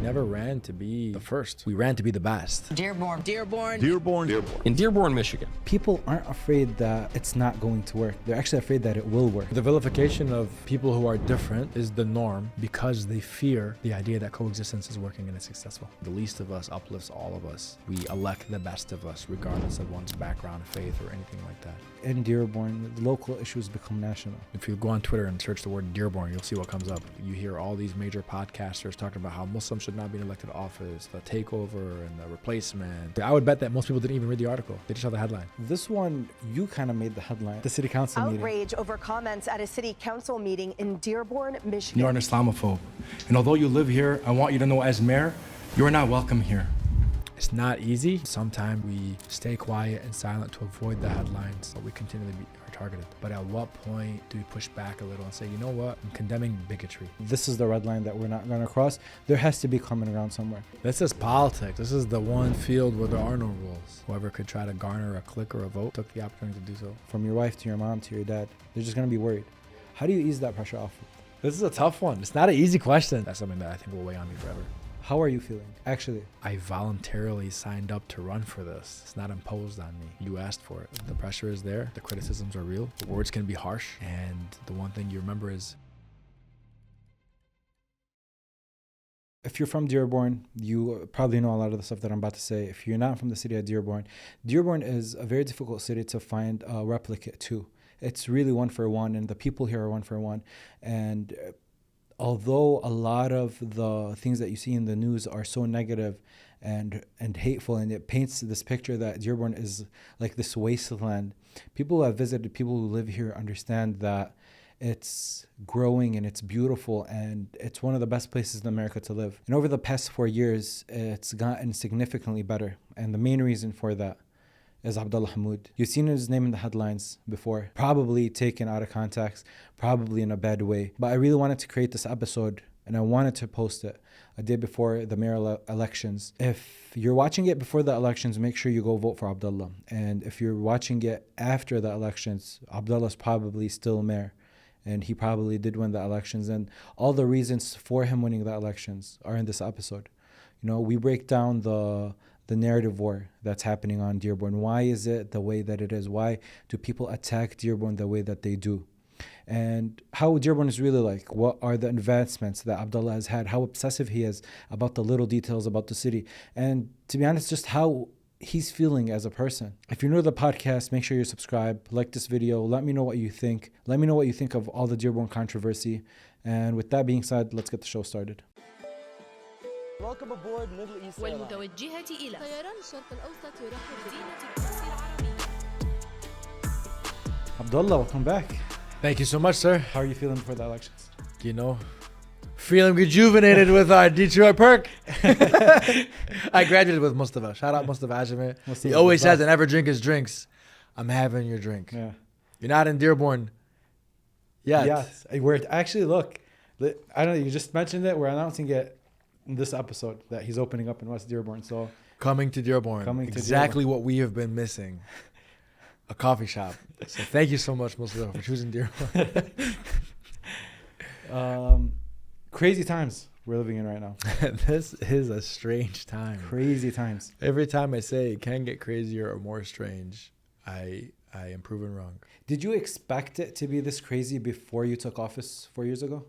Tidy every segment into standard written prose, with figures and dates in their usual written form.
never ran to be the first. We ran to be the best. Dearborn. In Dearborn, Michigan. People aren't afraid that it's not going to work. They're actually afraid that it will work. The vilification of people who are different is the norm because they fear the idea that coexistence is working and it's successful. The least of us uplifts all of us. We elect the best of us, regardless of one's background, faith, or anything like that. In Dearborn, the local issues become national. If you go on Twitter and search the word Dearborn, you'll see what comes up. You hear all these major podcasters talking about how Muslims should not be elected to office, the takeover and the replacement. I would bet that most people didn't even read the article. They just saw the headline. This one, you kind of made the headline. The city council meeting. Outrage over comments at a city council meeting in Dearborn, Michigan. You're an Islamophobe. And although you live here, I want you to know as mayor, you're not welcome here. It's not easy. Sometimes we stay quiet and silent to avoid the headlines, but we continually are targeted. But at what point do we push back a little and say, you know what, I'm condemning bigotry? This is the red line that we're not going to cross. There has to be common ground somewhere. This is politics. This is the one field where there are no rules. Whoever could try to garner a click or a vote took the opportunity to do so. From your wife to your mom to your dad, they're just going to be worried. How do you ease that pressure off? This is a tough one. It's not an easy question. That's something that I think will weigh on me forever. How are you feeling? Actually, I voluntarily signed up to run for this. It's not imposed on me. You asked for it. The pressure is there. The criticisms are real. The words can be harsh. And the one thing you remember is, if you're from Dearborn, you probably know a lot of the stuff that I'm about to say. If you're not from the city of Dearborn, Dearborn is a very difficult city to find a replicate to. It's really one for one, and the people here are one for one. And although a lot of the things that you see in the news are so negative and hateful, and it paints this picture that Dearborn is like this wasteland, people who have visited, people who live here understand that it's growing and it's beautiful and it's one of the best places in America to live. And over the past 4 years, it's gotten significantly better. And the main reason for that is Abdullah Hammoud. You've seen his name in the headlines before, probably taken out of context, probably in a bad way. But I really wanted to create this episode and I wanted to post it a day before the mayor elections. If you're watching it before the elections, make sure you go vote for Abdullah. And if you're watching it after the elections, Abdullah's probably still mayor. And he probably did win the elections. And all the reasons for him winning the elections are in this episode. You know, we break down the narrative war that's happening on Dearborn. Why is it the way that it is? Why do people attack Dearborn the way that they do? And how Dearborn is really like. What are the advancements that Abdullah has had? How obsessive he is about the little details about the city. And to be honest, just how he's feeling as a person. If you're new to the podcast, make sure you subscribe, like this video, let me know what you think. Let me know what you think of all the Dearborn controversy. And with that being said, let's get the show started. Welcome aboard Middle East والمتوجهة إلى طيران الشرق الأوسط يرحب بمدينة القدس العربية. Abdullah, welcome back. thank you so much, sir. How are you feeling before the elections? You know, feeling rejuvenated with our Detroit perk. I graduated with Mustafa. Shout out Mustafa Ajmer. He always says, "I never drink his drinks." I'm having your drink. Yeah. You're not in Dearborn yet. Yes. We're actually, look, I don't know, you just mentioned it. We're announcing it in this episode that he's opening up in West Dearborn. So Coming to Dearborn. Exactly what we have been missing. A coffee shop. So thank you so much, Mustafa, for choosing Dearborn. Crazy times we're living in right now. This is a strange time. Crazy times. Every time I say it can get crazier or more strange, I am proven wrong. Did you expect it to be this crazy before you took office 4 years ago?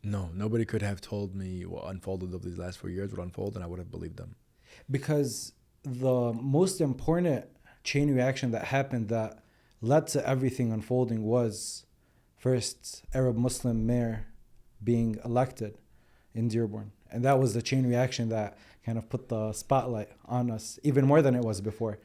No, nobody could have told me what unfolded over these last 4 years would unfold, and I would have believed them. Because the most important chain reaction that happened that led to everything unfolding was first Arab Muslim mayor being elected in Dearborn. And that was the chain reaction that kind of put the spotlight on us even more than it was before.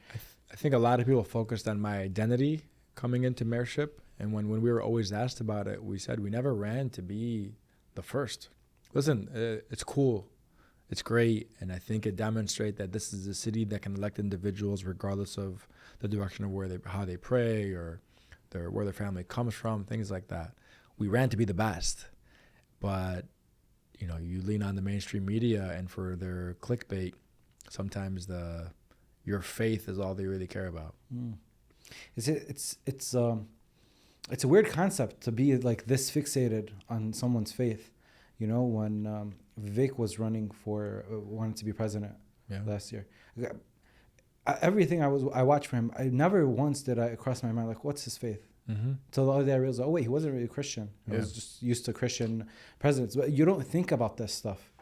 I think a lot of people focused on my identity coming into mayorship. And when we were always asked about it, we said we never ran to be the first. Listen, it's cool. It's great. And I think it demonstrates that this is a city that can elect individuals regardless of the direction of how they pray or where their family comes from, things like that. We ran to be the best. But, you know, you lean on the mainstream media and for their clickbait, sometimes your faith is all they really care about. It's a weird concept to be like this fixated on someone's faith. You know, when Vivek was running for, wanted to be president last year. Everything I watched for him, I never once did I cross my mind, like, what's his faith? Till the other day I realized, oh wait, he wasn't really Christian. I was just used to Christian presidents. But you don't think about this stuff.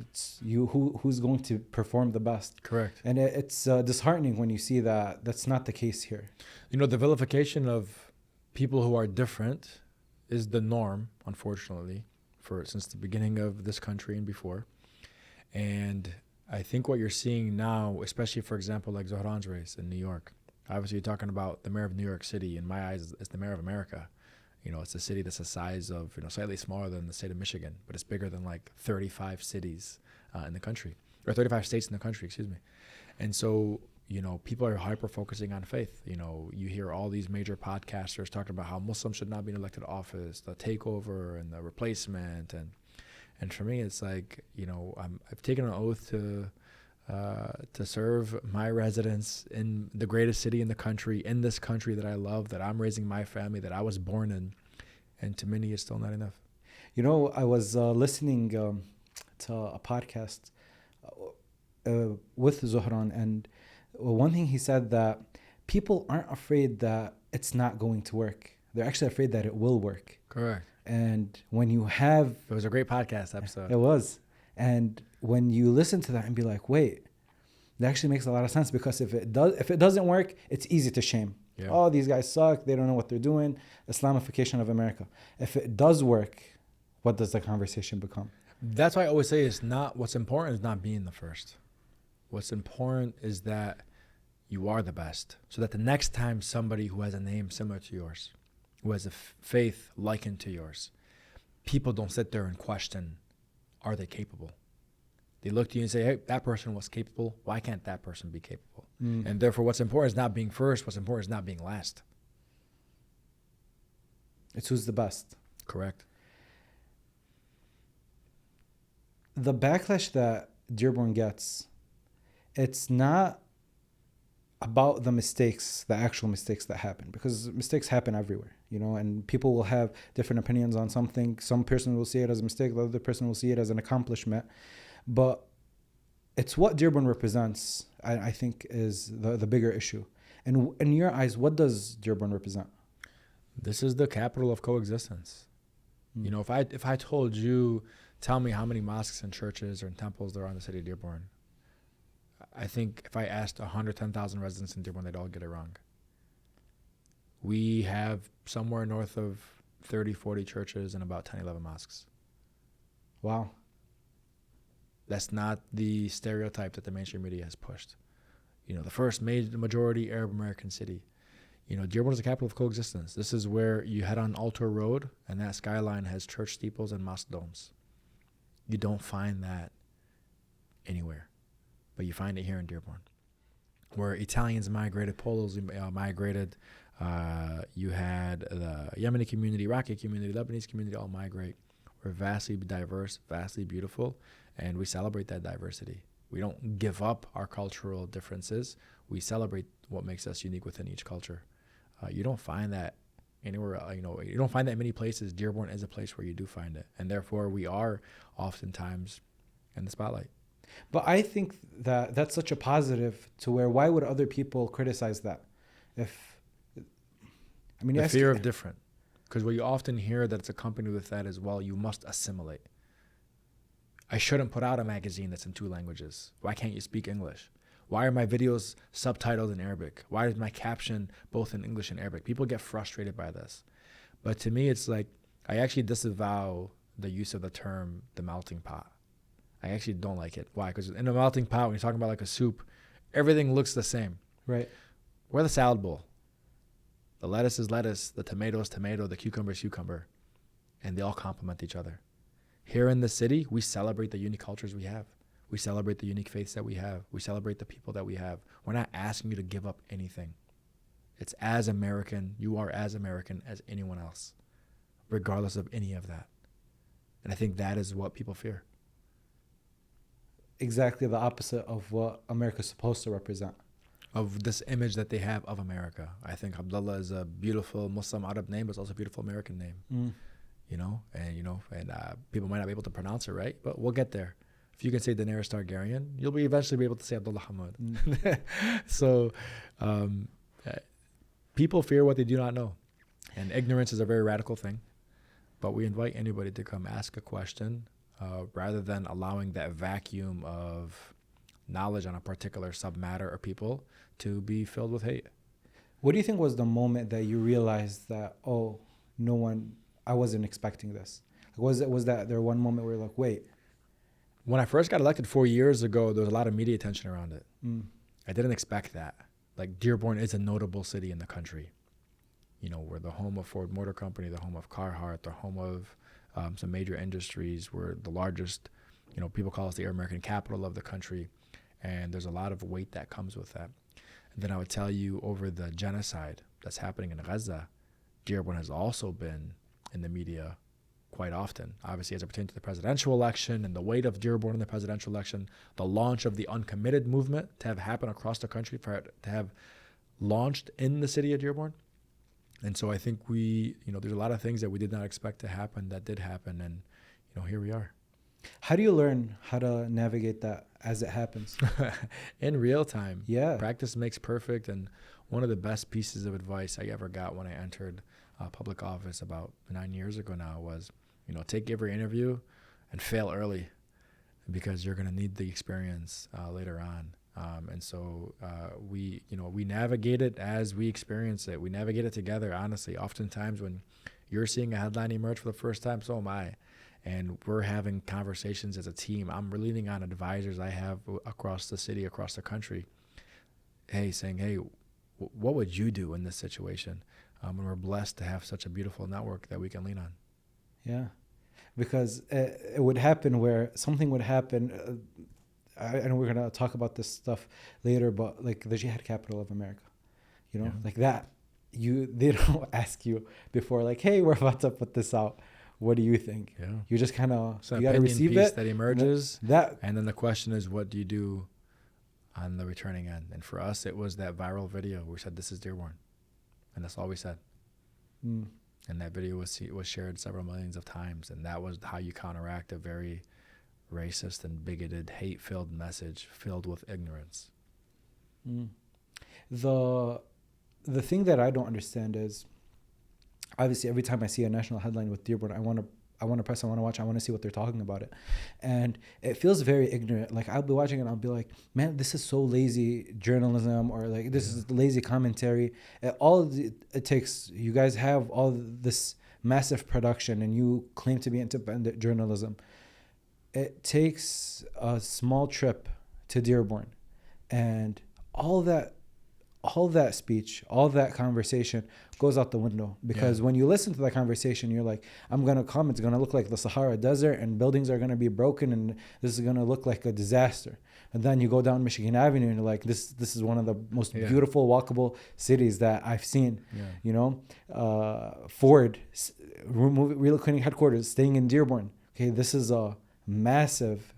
It's you who's going to perform the best. Correct. And it's disheartening when you see that that's not the case here. You know, the vilification of people who are different is the norm, unfortunately, since the beginning of this country and before. And I think what you're seeing now, especially, for example, like Zohran's race in New York, obviously you're talking about the mayor of New York City. In my eyes, it's the mayor of America. You know, it's a city that's the size of, slightly smaller than the state of Michigan, but it's bigger than like 35 cities in the country, or 35 states in the country, excuse me. And so, people are hyper-focusing on faith. You hear all these major podcasters talking about how Muslims should not be in elected office, the takeover and the replacement. And for me, it's like, I've taken an oath to serve my residents in the greatest city in the country, in this country that I love, that I'm raising my family, that I was born in. And to many, it's still not enough. I was listening to a podcast with Zohran, and one thing he said, that people aren't afraid that it's not going to work. They're actually afraid that it will work. Correct. And when you have... It was a great podcast episode. It was. And when you listen to that and be like, wait, that actually makes a lot of sense, because if it doesn't work, it's easy to shame. Yeah. Oh, these guys suck. They don't know what they're doing. Islamification of America. If it does work, what does the conversation become? That's why I always say what's important is not being the first. What's important is that you are the best, so that the next time somebody who has a name similar to yours, who has a faith likened to yours, people don't sit there and question, are they capable? They look to you and say, hey, that person was capable. Why can't that person be capable? And therefore, what's important is not being first. What's important is not being last. It's who's the best. Correct. The backlash that Dearborn gets, it's not about the actual mistakes that happen, because mistakes happen everywhere, and people will have different opinions on something. Some person will see it as a mistake, the other person will see it as an accomplishment. But it's what Dearborn represents, I think, is the bigger issue. And in your eyes, what does Dearborn represent? This is the capital of coexistence. If I told you, tell me how many mosques and churches or temples there are in the city of Dearborn, I think if I asked 110,000 residents in Dearborn, they'd all get it wrong. We have somewhere north of 30, 40 churches and about 10, 11 mosques. Wow. That's not the stereotype that the mainstream media has pushed. The first majority Arab American city. Dearborn is the capital of coexistence. This is where you head on Altor Road, and that skyline has church steeples and mosque domes. You don't find that anywhere, but you find it here in Dearborn, where Italians migrated, Poles migrated. You had the Yemeni community, Iraqi community, Lebanese community all migrate. We're vastly diverse, vastly beautiful, and we celebrate that diversity. We don't give up our cultural differences. We celebrate what makes us unique within each culture. You don't find that anywhere. You don't find that in many places. Dearborn is a place where you do find it, and therefore we are oftentimes in the spotlight. But I think that that's such a positive, to where why would other people criticize that? The fear of different. Because what you often hear that it's accompanied with that as well, you must assimilate. I shouldn't put out a magazine that's in 2 languages. Why can't you speak English? Why are my videos subtitled in Arabic? Why is my caption both in English and Arabic? People get frustrated by this. But to me, it's like, I actually disavow the use of the term the melting pot. I actually don't like it. Why? Because in a melting pot, when you're talking about like a soup, everything looks the same. Right. We're the salad bowl. The lettuce is lettuce, the tomato is tomato, the cucumber is cucumber, and they all complement each other. Here in the city, we celebrate the unique cultures we have. We celebrate the unique faiths that we have. We celebrate the people that we have. We're not asking you to give up anything. It's as American, you are as American as anyone else, regardless of any of that. And I think that is what people fear. Exactly the opposite of what America's supposed to represent. Of this image that they have of America. I think Abdullah is a beautiful Muslim Arab name, but it's also a beautiful American name. and people might not be able to pronounce it right, but we'll get there. If you can say Daenerys Targaryen, you'll be eventually be able to say Abdullah Hammoud. So people fear what they do not know. And ignorance is a very radical thing. But we invite anybody to come ask a question rather than allowing that vacuum of knowledge on a particular submatter or people to be filled with hate. What do you think was the moment that you realized that, I wasn't expecting this? Was that there one moment where you're like, wait? When I first got elected 4 years ago, there was a lot of media attention around it. I didn't expect that. Like, Dearborn is a notable city in the country. We're the home of Ford Motor Company, the home of Carhartt, the home of some major industries. We're the largest, people call us the American capital of the country. And there's a lot of weight that comes with that. And then I would tell you, over the genocide that's happening in Gaza, Dearborn has also been in the media quite often. Obviously, as it pertains to the presidential election and the weight of Dearborn in the presidential election, the launch of the uncommitted movement to have happened across the country, for it to have launched in the city of Dearborn. And so I think there's a lot of things that we did not expect to happen that did happen. And, here we are. How do you learn how to navigate that as it happens? In real time. Yeah. Practice makes perfect. And one of the best pieces of advice I ever got when I entered public office about 9 years ago now was, take every interview and fail early, because you're going to need the experience later on. And so we navigate it as we experience it. We navigate it together, honestly. Oftentimes when you're seeing a headline emerge for the first time, so am I. And we're having conversations as a team. I'm leaning on advisors I have across the city, across the country, saying, what would you do in this situation? And we're blessed to have such a beautiful network that we can lean on. Yeah, because it would happen where something would happen. I know we're going to talk about this stuff later, but like the Jihad Capital of America, like that, they don't ask you before, like, hey, we're about to put this out. What do you think? Yeah. You just kind of, you got to receive piece it. That emerges. And then the question is, what do you do on the returning end? And for us, it was that viral video where we said, this is Dearborn. And that's all we said. And that video was shared several millions of times. And that was how you counteract a very racist and bigoted, hate-filled message filled with ignorance. The thing that I don't understand is, obviously, every time I see a national headline with Dearborn, I want to press, I want to watch, I want to see what they're talking about it. And it feels very ignorant. Like, I'll be watching it and I'll be like, man, this is so lazy journalism, or like, this is lazy commentary. It takes, you guys have all this massive production and you claim to be independent journalism. It takes a small trip to Dearborn, and all that speech, all that conversation goes out the window, because when you listen to that conversation, you're like, I'm going to come, it's going to look like the Sahara Desert and buildings are going to be broken and this is going to look like a disaster. And then you go down Michigan Avenue and you're like, this is one of the most beautiful walkable cities that I've seen. Ford relocating headquarters, staying in Dearborn. Okay, this is a massive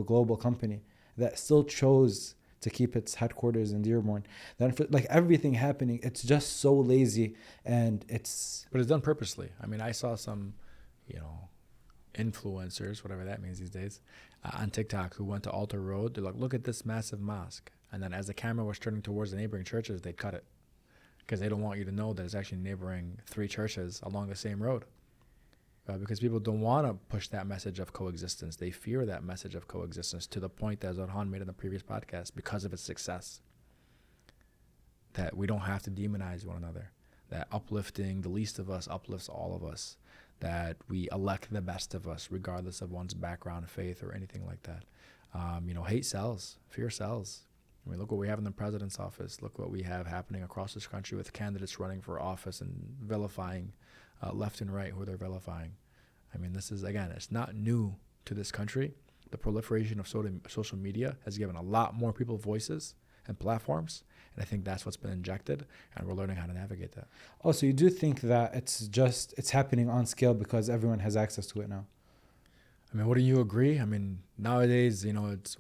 global company that still chose to keep its headquarters in Dearborn. Then, like, everything happening, it's just so lazy, but it's done purposely. I mean, I saw some, influencers, whatever that means these days, on TikTok, who went to Alter Road. They're like, look at this massive mosque. And then as the camera was turning towards the neighboring churches, they cut it, because they don't want you to know that it's actually neighboring 3 churches along the same road. Because people don't want to push that message of coexistence. They fear that message of coexistence, to the point that Zohran made in the previous podcast, because of its success. That we don't have to demonize one another. That uplifting the least of us uplifts all of us. That we elect the best of us, regardless of one's background, faith, or anything like that. Hate sells. Fear sells. I mean, look what we have in the president's office. Look what we have happening across this country with candidates running for office and vilifying left and right who they're vilifying. I mean, this is, again, it's not new to this country. The proliferation of social media has given a lot more people voices and platforms, and I think that's what's been injected, and we're learning how to navigate that. Oh, so you do think that it's happening on scale because everyone has access to it now? I mean, wouldn't you agree? I mean, nowadays, it's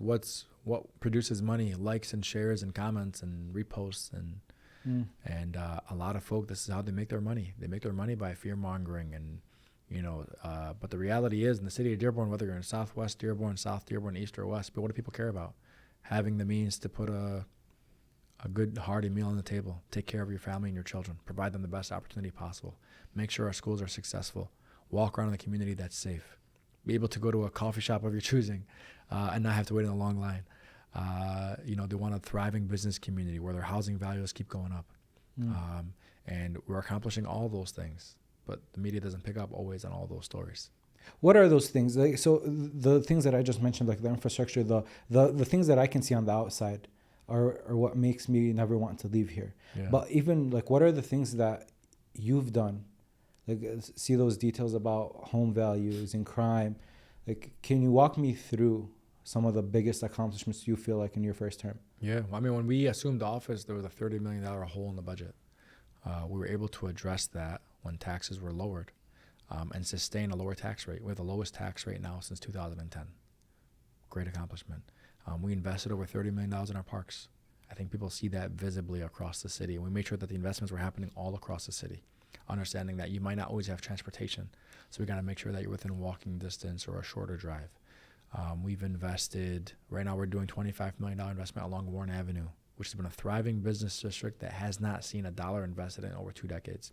what produces money: likes and shares and comments and reposts and a lot of folk, this is how they make their money. They make their money by fear mongering and But the reality is, in the city of Dearborn, whether you're in Southwest Dearborn, South Dearborn, East or West, but what do people care about? Having the means to put a good, hearty meal on the table, take care of your family and your children, provide them the best opportunity possible, make sure our schools are successful, walk around in a community that's safe, be able to go to a coffee shop of your choosing and not have to wait in a long line. They want a thriving business community where their housing values keep going up. And we're accomplishing all those things, but the media doesn't pick up always on all those stories. What are those things? Like, so the things that I just mentioned, like the infrastructure, the things that I can see on the outside are what makes me never want to leave here. Yeah. But even like, what are the things that you've done? Like, see those details about home values and crime. Like, can you walk me through some of the biggest accomplishments you feel like in your first term? Yeah, well, I mean, when we assumed office, there was a $30 million hole in the budget. We were able to address that when taxes were lowered and sustain a lower tax rate. We have the lowest tax rate now since 2010. Great accomplishment. We invested over $30 million in our parks. I think people see that visibly across the city. And we made sure that the investments were happening all across the city, understanding that you might not always have transportation. So we got to make sure that you're within walking distance or a shorter drive. We've invested, right now we're doing $25 million investment along Warren Avenue, which has been a thriving business district that has not seen a dollar invested in over 2 decades.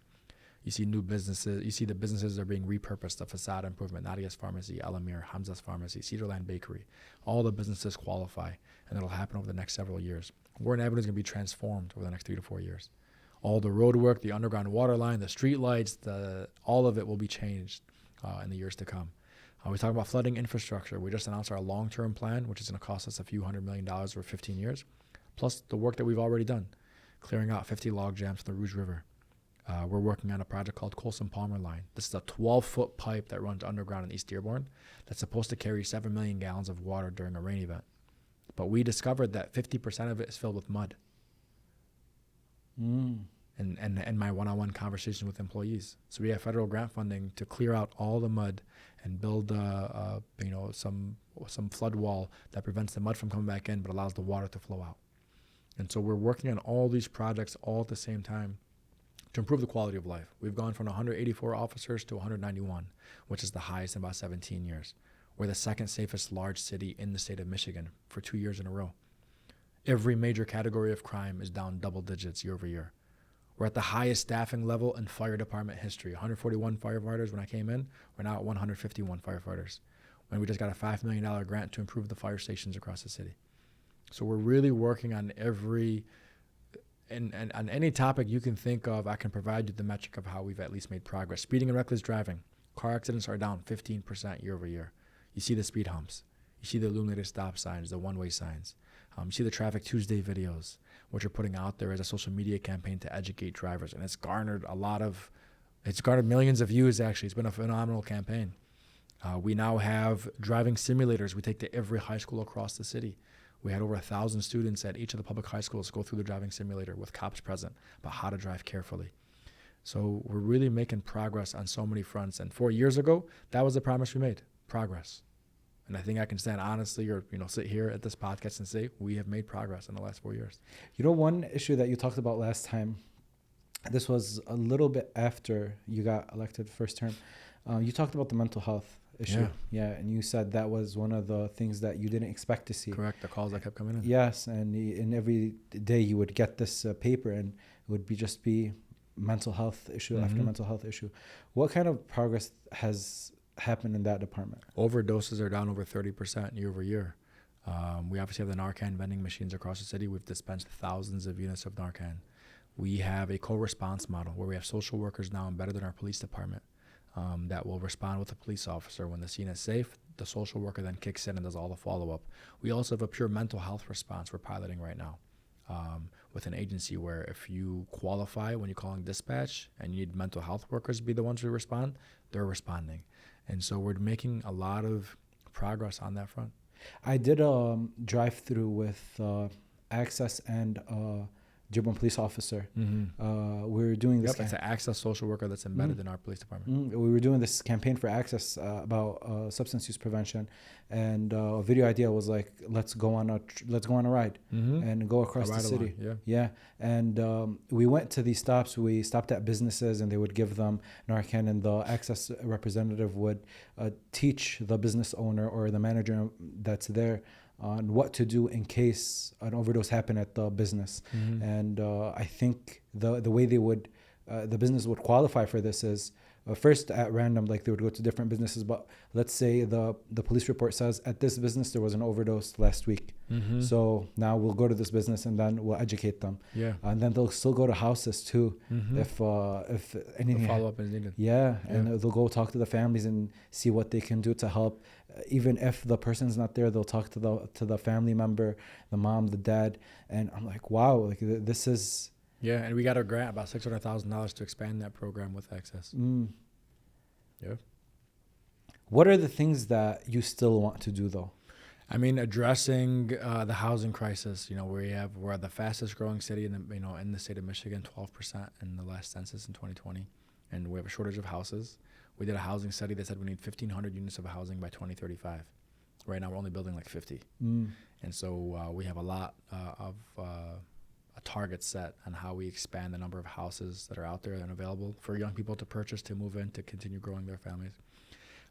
You see new businesses, you see the businesses are being repurposed, the facade improvement, Nadia's Pharmacy, Elamir, Hamza's Pharmacy, Cedarland Bakery. All the businesses qualify, and it'll happen over the next several years. Warren Avenue is going to be transformed over the next 3 to 4 years. All the road work, the underground water line, the street lights, all of it will be changed in the years to come. We talk about flooding infrastructure. We just announced our long-term plan, which is going to cost us a few $100 million over 15 years, plus the work that we've already done, clearing out 50 log jams from the Rouge River. We're working on a project called Colson-Palmer Line. This is a 12-foot pipe that runs underground in East Dearborn that's supposed to carry 7 million gallons of water during a rain event. But we discovered that 50% of it is filled with mud. And my one-on-one conversations with employees. So we have federal grant funding to clear out all the mud and build some flood wall that prevents the mud from coming back in but allows the water to flow out. And so we're working on all these projects all at the same time to improve the quality of life. We've gone from 184 officers to 191, which is the highest in about 17 years. We're the second safest large city in the state of Michigan for 2 years in a row. Every major category of crime is down double digits year over year. We're at the highest staffing level in fire department history. 141 firefighters when I came in. We're now at 151 firefighters. When we just got a $5 million grant to improve the fire stations across the city. So we're really working on and on any topic you can think of, I can provide you the metric of how we've at least made progress. Speeding and reckless driving. Car accidents are down 15% year over year. You see the speed humps. You see the illuminated stop signs, the one-way signs. You see the Traffic Tuesday videos, which we're putting out there as a social media campaign to educate drivers. And it's garnered millions of views, actually. It's been a phenomenal campaign. We now have driving simulators we take to every high school across the city. We had over 1,000 students at each of the public high schools go through the driving simulator with cops present about how to drive carefully. So we're really making progress on so many fronts. And 4 years ago, that was the promise we made, progress. And I think I can stand honestly or sit here at this podcast and say we have made progress in the last 4 years. One issue that you talked about last time, this was a little bit after you got elected first term. You talked about the mental health issue. Yeah, and you said that was one of the things that you didn't expect to see. Correct, the calls that kept coming in. Yes, and every day you would get this paper and it would just be mental health issue after mental health issue. What kind of progress has happened in that department? Overdoses are down over 30% year over year. We obviously have the Narcan vending machines across the city. We've dispensed thousands of units of Narcan. We have a co-response model where we have social workers now embedded in our police department that will respond with a police officer. When the scene is safe, the social worker then kicks in and does all the follow-up. We also have a pure mental health response we're piloting right now with an agency where if you qualify when you're calling dispatch and you need mental health workers to be the ones who respond, they're responding. And so we're making a lot of progress on that front. I did a drive-through with Access and Dearborn police officer. We were doing this. Yep, it's an access social worker that's embedded in our police department. We were doing this campaign for access about substance use prevention, and a video idea was like, let's go on a ride and go across the city. Yeah. And we went to these stops. We stopped at businesses, and they would give them Narcan, and the access representative would teach the business owner or the manager that's there on what to do in case an overdose happened at the business. And I think the way they would, the business would qualify for this is first at random, like they would go to different businesses, but let's say the police report says at this business there was an overdose last week. So now we'll go to this business and then we'll educate them. Yeah. And then they'll still go to houses too if anything. The follow-up is needed. Yeah, and they'll go talk to the families and see what they can do to help. Even if the person's not there, they'll talk to the family member, the mom, the dad, and I'm like, wow, like this is. Yeah, and we got a grant about $600,000 to expand that program with Access. Yeah. What are the things that you still want to do though? I mean, addressing the housing crisis. You know, we're the fastest growing city in the state of Michigan, 12% in the last census in 2020, and we have a shortage of houses. We did a housing study that said we need 1,500 units of housing by 2035. Right now, we're only building like 50. And so we have a lot of a target set on how we expand the number of houses that are out there and available for young people to purchase, to move in, to continue growing their families.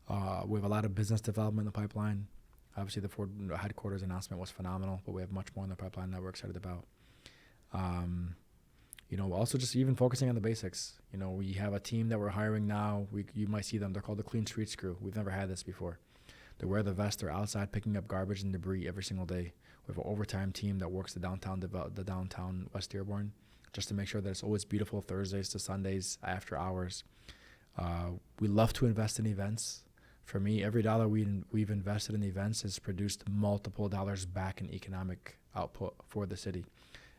We have a lot of business development in the pipeline. Obviously, the Ford headquarters announcement was phenomenal, but we have much more in the pipeline that we're excited about. Also just even focusing on the basics. We have a team that we're hiring now. You might see them. They're called the Clean Streets Crew. We've never had this before. They wear the vest. They're outside picking up garbage and debris every single day. We have an overtime team that works the downtown West Dearborn, just to make sure that it's always beautiful Thursdays to Sundays after hours. We love to invest in events. For me, every dollar we've invested in events has produced multiple dollars back in economic output for the city.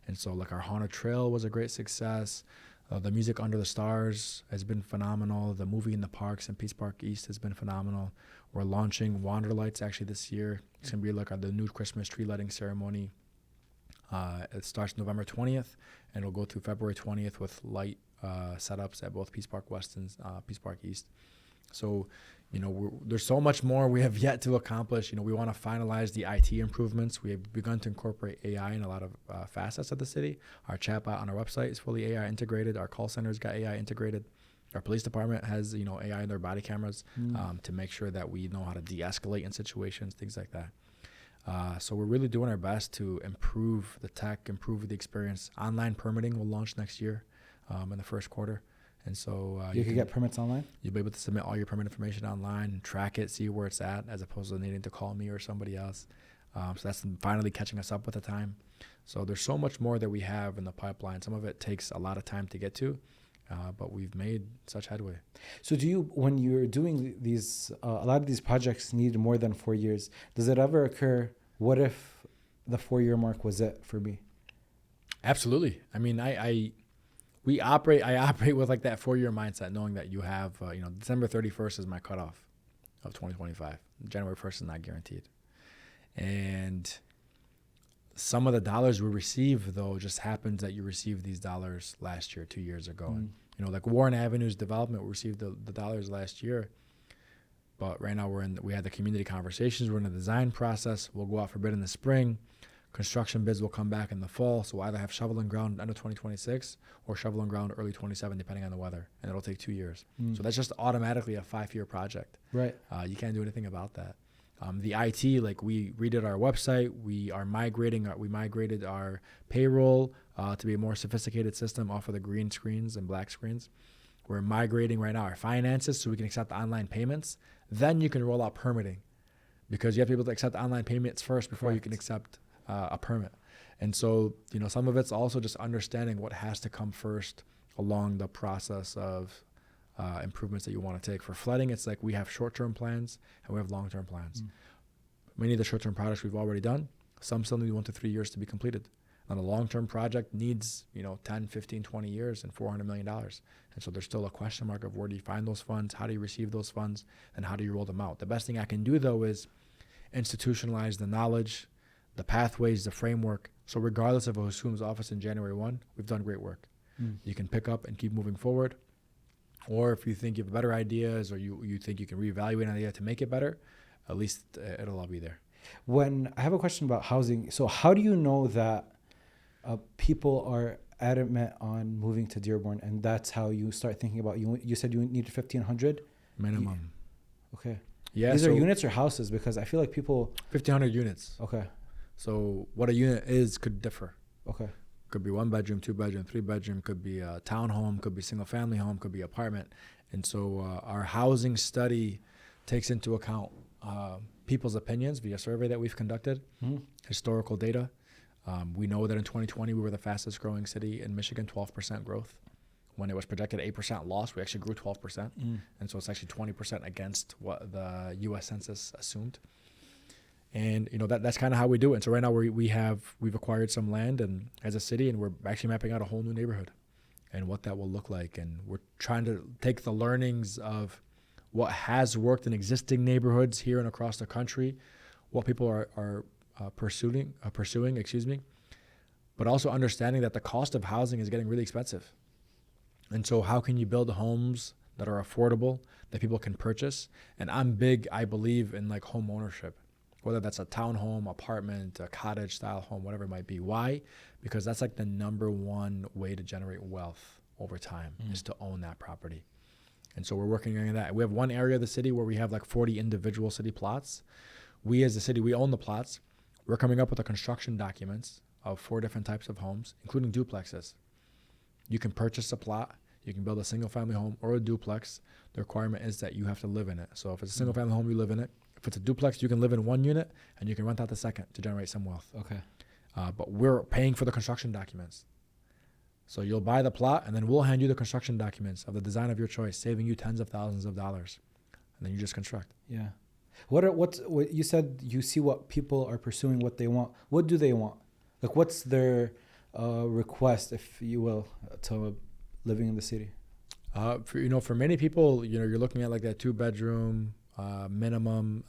And so like our Haunted Trail was a great success. The Music Under the Stars has been phenomenal. The Movie in the Parks in Peace Park East has been phenomenal. We're launching Wanderlights actually this year. It's going to be like the new Christmas tree lighting ceremony. It starts November 20th, and it'll go through February 20th with light setups at both Peace Park West and Peace Park East. So, there's so much more we have yet to accomplish. We want to finalize the IT improvements. We have begun to incorporate AI in a lot of facets of the city. Our chatbot on our website is fully AI integrated. Our call center's got AI integrated. Our police department has, AI in their body cameras to make sure that we know how to de-escalate in situations, things like that. So we're really doing our best to improve the tech, improve the experience. Online permitting will launch next year in the first quarter. And so you can get permits online? You'll be able to submit all your permit information online, track it, see where it's at, as opposed to needing to call me or somebody else. So that's finally catching us up with the time. So there's so much more that we have in the pipeline. Some of it takes a lot of time to get to, but we've made such headway. So when you're doing these, a lot of these projects need more than 4 years. Does it ever occur, what if the 4-year mark was it for me? Absolutely. I mean, I operate with like that 4-year mindset, knowing that you have, December 31st is my cutoff of 2025. January 1st is not guaranteed. And some of the dollars we receive, though, just happens that you received these dollars last year, 2 years ago. And, like Warren Avenue's development, we received the dollars last year. But right now we had the community conversations. We're in the design process. We'll go out for bid in the spring. Construction bids will come back in the fall, so we'll either have shovel and ground end of 2026 or shovel and ground early 27, depending on the weather, and it'll take 2 years. So that's just automatically a 5-year project. Right. You can't do anything about that. The IT, like we redid our website, we migrated our payroll to be a more sophisticated system off of the green screens and black screens. We're migrating right now our finances so we can accept online payments. Then you can roll out permitting, because you have to be able to accept online payments first before you can accept a permit. And so, some of it's also just understanding what has to come first along the process of improvements that you want to take. For flooding, it's like we have short-term plans and we have long-term plans. Many of the short-term projects we've already done. Some still need 1 to 3 years to be completed. And a long-term project needs, 10, 15, 20 years and $400 million. And so there's still a question mark of where do you find those funds, how do you receive those funds, and how do you roll them out? The best thing I can do, though, is institutionalize the knowledge, the pathways, the framework, So regardless of who assumes office in January 1, we've done great work. You can pick up and keep moving forward. Or if you think you have better ideas or you think you can reevaluate an idea to make it better, at least it'll all be there. When I have a question about housing, so how do you know that people are adamant on moving to Dearborn, and that's how you start thinking about you said you need 1,500 Minimum. Okay. Yeah. These are units or houses? Because I feel like people 1,500 units. Okay. So what a unit is could differ. Okay. Could be 1 bedroom, 2 bedroom, 3 bedroom, could be a townhome, could be single family home, could be apartment. And so our housing study takes into account people's opinions via survey that we've conducted, historical data. We know that in 2020, we were the fastest growing city in Michigan, 12% growth. When it was projected 8% loss, we actually grew 12%. And so it's actually 20% against what the U.S. Census assumed. And, you know, that's kind of how we do it. And so right now we've acquired some land and as a city, and we're actually mapping out a whole new neighborhood and what that will look like. And we're trying to take the learnings of what has worked in existing neighborhoods here and across the country, what people are pursuing, but also understanding that the cost of housing is getting really expensive. And so how can you build homes that are affordable, that people can purchase? And I believe in like home ownership, whether that's a townhome, apartment, a cottage style home, whatever it might be. Why? Because that's like the number one way to generate wealth over time is to own that property. And so we're working on that. We have one area of the city where we have like 40 individual city plots. We as a city, we own the plots. We're coming up with the construction documents of 4 different types of homes, including duplexes. You can purchase a plot. You can build a single family home or a duplex. The requirement is that you have to live in it. So if it's a single family home, you live in it. If it's a duplex, you can live in one unit and you can rent out the second to generate some wealth. Okay. But we're paying for the construction documents. So you'll buy the plot and then we'll hand you the construction documents of the design of your choice, saving you tens of thousands of dollars. And then you just construct. Yeah. What you said, you see what people are pursuing, what they want. What do they want? Like, what's their request, if you will, to living in the city? For many people, you're looking at like that 2-bedroom minimum.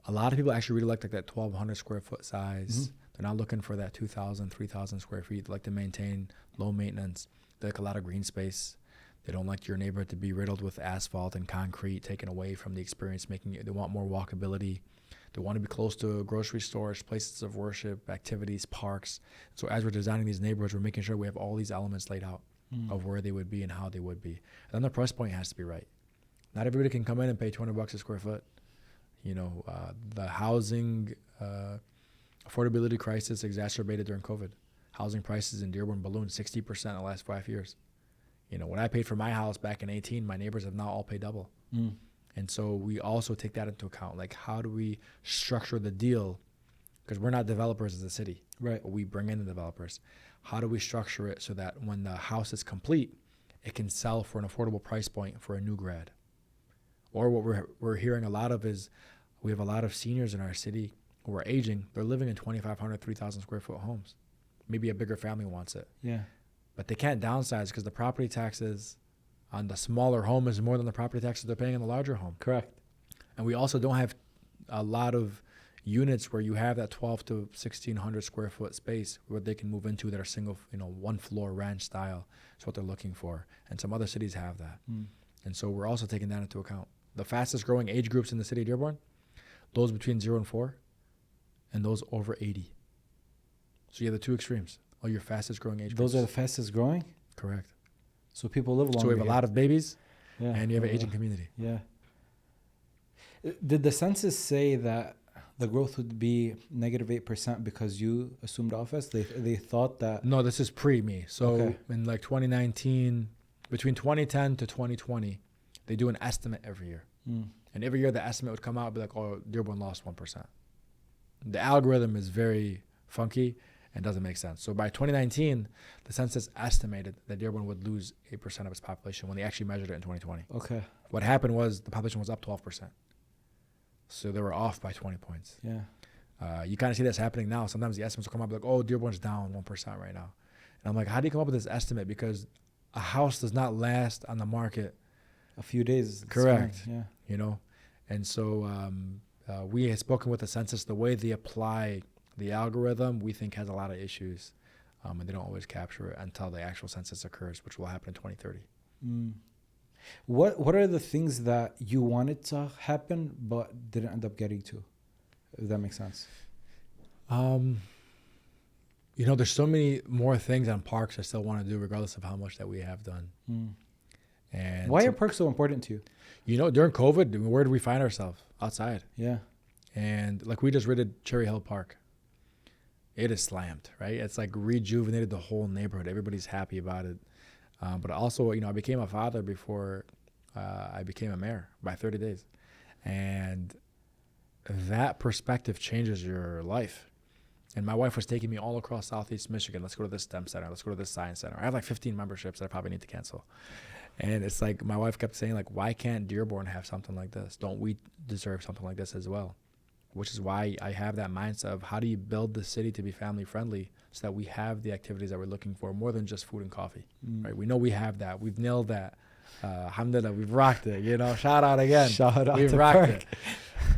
A lot of people actually really like that 1,200 square foot size. They're not looking for that 2,000, 3,000 square feet. They like to maintain low maintenance. They like a lot of green space. They don't like your neighborhood to be riddled with asphalt and concrete, taken away from the experience, they want more walkability. They want to be close to grocery stores, places of worship, activities, parks. So as we're designing these neighborhoods, we're making sure we have all these elements laid out of where they would be and how they would be. And then the price point has to be right. Not everybody can come in and pay $200 a square foot. The housing affordability crisis exacerbated during COVID. Housing prices in Dearborn ballooned 60% in the last 5 years. When I paid for my house back in 2018, my neighbors have now all paid double. And so we also take that into account. Like, how do we structure the deal? Because we're not developers as a city. Right. But we bring in the developers. How do we structure it so that when the house is complete, it can sell for an affordable price point for a new grad? Or what we're hearing a lot of is we have a lot of seniors in our city who are aging. They're living in 2,500, 3,000 square foot homes. Maybe a bigger family wants it. Yeah. But they can't downsize because the property taxes on the smaller home is more than the property taxes they're paying on the larger home. Correct. And we also don't have a lot of units where you have that 12 to 1,600 square foot space where they can move into that are single, one floor ranch style. That's what they're looking for. And some other cities have that. And so we're also taking that into account. The fastest growing age groups in the city of Dearborn, those between 0 and 4, and those over 80. So you have the two extremes. All your fastest growing age groups. Those are the fastest growing? Correct. So people live longer. So we have a lot of babies, Yeah. and you have an aging community. Yeah. Did the census say that the growth would be -8% because you assumed office? They thought that. No, this is pre-me. So Okay. in like 2019, between 2010 to 2020, they do an estimate every year. And every year the estimate would come out and be like, oh, Dearborn lost 1%. The algorithm is very funky and doesn't make sense. So by 2019, the census estimated that Dearborn would lose 8% of its population when they actually measured it in 2020. Okay. What happened was the population was up 12%. So they were off by 20 points. Yeah. You kind of see this happening now. Sometimes the estimates will come up like, oh, Dearborn's down 1% right now. And I'm like, how do you come up with this estimate? Because a house does not last on the market A few days. Correct. Fine. Yeah. And so we had spoken with the census. The way they apply The algorithm, we think, has a lot of issues, and they don't always capture it until the actual census occurs, which will happen in 2030. What are the things that you wanted to happen but didn't end up getting to, if that makes sense? There's so many more things on parks I still want to do, regardless of how much that we have done. And why are parks so important to you? During COVID, where did we find ourselves? Outside. Yeah. And like we just raided Cherry Hill Park. It is slammed, right? It's like rejuvenated the whole neighborhood. Everybody's happy about it. But also, I became a father before I became a mayor by 30 days. And that perspective changes your life. And my wife was taking me all across Southeast Michigan. Let's go to this STEM center. Let's go to this science center. I have like 15 memberships that I probably need to cancel. And it's like my wife kept saying, like, why can't Dearborn have something like this? Don't we deserve something like this as well? Which is why I have that mindset of how do you build the city to be family friendly so that we have the activities that we're looking for more than just food and coffee, right? We know we have that. We've nailed that. Alhamdulillah, we've rocked it, Shout out again. Shout out we've to rocked park. it.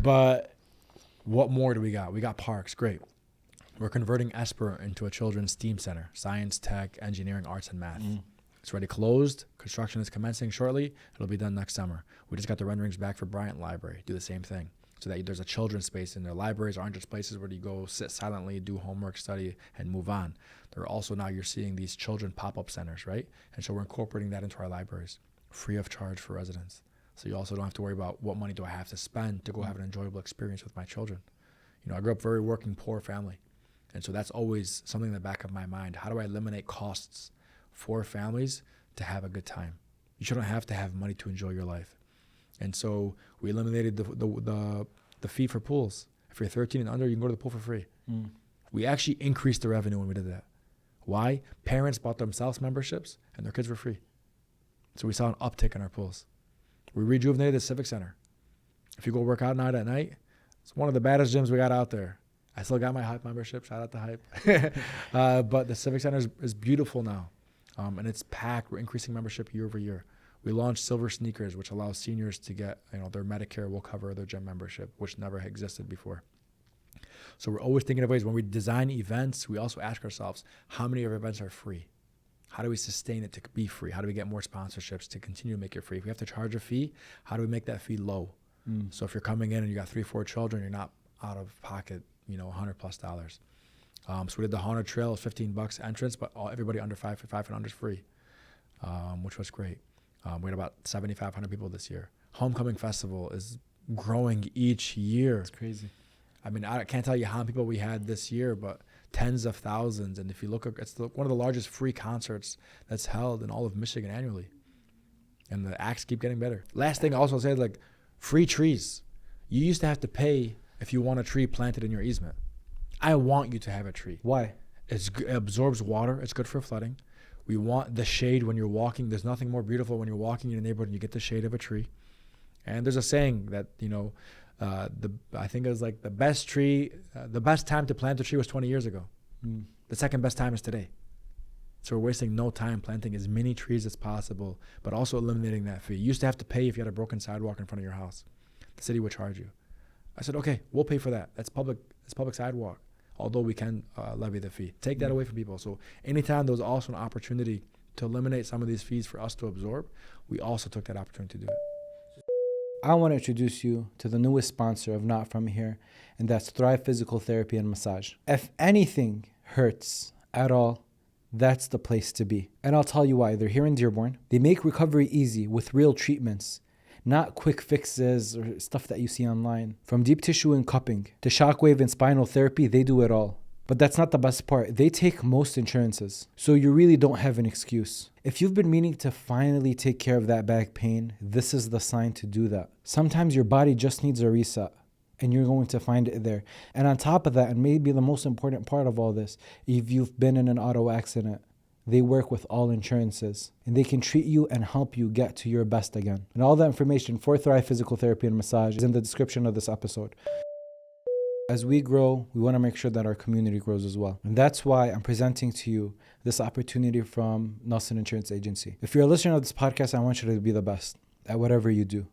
But what more do we got? We got parks. Great. We're converting Esper into a children's STEAM center, science, tech, engineering, arts, and math. It's already closed. Construction is commencing shortly. It'll be done next summer. We just got the renderings back for Bryant Library. Do the same thing. So that there's a children's space in their libraries aren't just places where you go sit silently, do homework, study, and move on. There are also now you're seeing these children pop-up centers, right? And so we're incorporating that into our libraries, free of charge for residents. So you also don't have to worry about what money do I have to spend to go have an enjoyable experience with my children. I grew up very working, poor family. And so that's always something in the back of my mind. How do I eliminate costs for families to have a good time? You shouldn't have to have money to enjoy your life. And so we eliminated the fee for pools. If you're 13 and under, you can go to the pool for free. We actually increased the revenue when we did that. Why? Parents bought themselves memberships and their kids were free. So we saw an uptick in our pools. We rejuvenated the Civic Center. If you go work out at night, it's one of the baddest gyms we got out there. I still got my Hype membership. Shout out to Hype. But the Civic Center is beautiful now. And it's packed. We're increasing membership year over year. We launched Silver Sneakers, which allows seniors to get, their Medicare will cover their gym membership, which never existed before. So we're always thinking of ways. When we design events, we also ask ourselves, how many of our events are free? How do we sustain it to be free? How do we get more sponsorships to continue to make it free? If we have to charge a fee, how do we make that fee low? So if you're coming in and you got 3-4 children, you're not out of pocket, $100+. So we did the Haunted Trail, $15 entrance, but everybody under 5 and under is free, which was great. We had about 7,500 people this year. Homecoming Festival is growing each year. It's crazy. I mean, I can't tell you how many people we had this year, but tens of thousands. And if you look, it's one of the largest free concerts that's held in all of Michigan annually. And the acts keep getting better. Last thing I also say, like, free trees. You used to have to pay if you want a tree planted in your easement. I want you to have a tree. Why? It absorbs water. It's good for flooding. We want the shade when you're walking. There's nothing more beautiful when you're walking in a neighborhood and you get the shade of a tree. And there's a saying that, I think it was like the best time to plant a tree was 20 years ago. The second best time is today. So we're wasting no time planting as many trees as possible, but also eliminating that fee. You used to have to pay if you had a broken sidewalk in front of your house. The city would charge you. I said, okay, we'll pay for that. That's public sidewalk. Although we can levy the fee. Take that away from people. So anytime there was also an opportunity to eliminate some of these fees for us to absorb, we also took that opportunity to do it. I want to introduce you to the newest sponsor of Not From Here, and that's Thrive Physical Therapy and Massage. If anything hurts at all, that's the place to be. And I'll tell you why. They're here in Dearborn. They make recovery easy with real treatments, not quick fixes or stuff that you see online. From deep tissue and cupping to shockwave and spinal therapy, they do it all. But that's not the best part. They take most insurances, so you really don't have an excuse. If you've been meaning to finally take care of that back pain, this is the sign to do that. Sometimes your body just needs a reset, and you're going to find it there. And on top of that, and maybe the most important part of all this, if you've been in an auto accident, they work with all insurances, and they can treat you and help you get to your best again. And all the information for Thrive Physical Therapy and Massage is in the description of this episode. As we grow, we want to make sure that our community grows as well. And that's why I'm presenting to you this opportunity from Nelson Insurance Agency. If you're a listener of this podcast, I want you to be the best at whatever you do.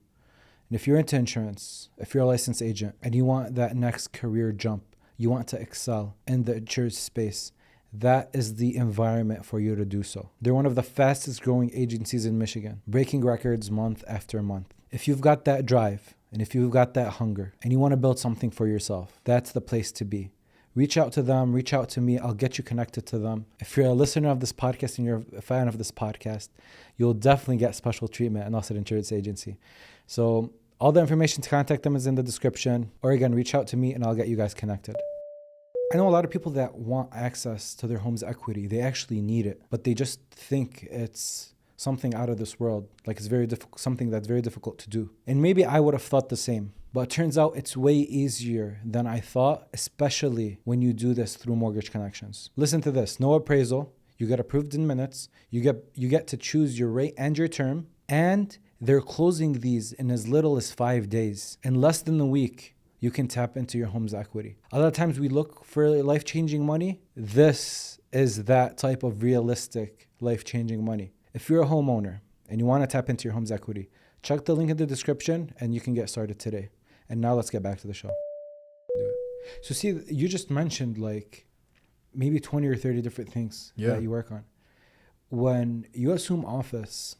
And if you're into insurance, if you're a licensed agent and you want that next career jump, you want to excel in the insurance space, that is the environment for you to do so. They're one of the fastest growing agencies in Michigan, breaking records month after month. If you've got that drive and if you've got that hunger and you want to build something for yourself, that's the place to be. Reach out to them, reach out to me. I'll get you connected to them. If you're a listener of this podcast and you're a fan of this podcast, you'll definitely get special treatment at Nasser Insurance Agency. So all the information to contact them is in the description. Or again, reach out to me and I'll get you guys connected. I know a lot of people that want access to their home's equity. They actually need it, but they just think it's something out of this world. Like it's very difficult, something that's very difficult to do. And maybe I would have thought the same, but it turns out it's way easier than I thought, especially when you do this through Mortgage Connections. Listen to this, no appraisal. You get approved in minutes. You get to choose your rate and your term. And they're closing these in as little as 5 days. In less than a week, you can tap into your home's equity. A lot of times we look for life-changing money. This is that type of realistic life-changing money. If you're a homeowner and you want to tap into your home's equity, check the link in the description and you can get started today. And now let's get back to the show. So see, you just mentioned like maybe 20 or 30 different things that you work on. When you assume office,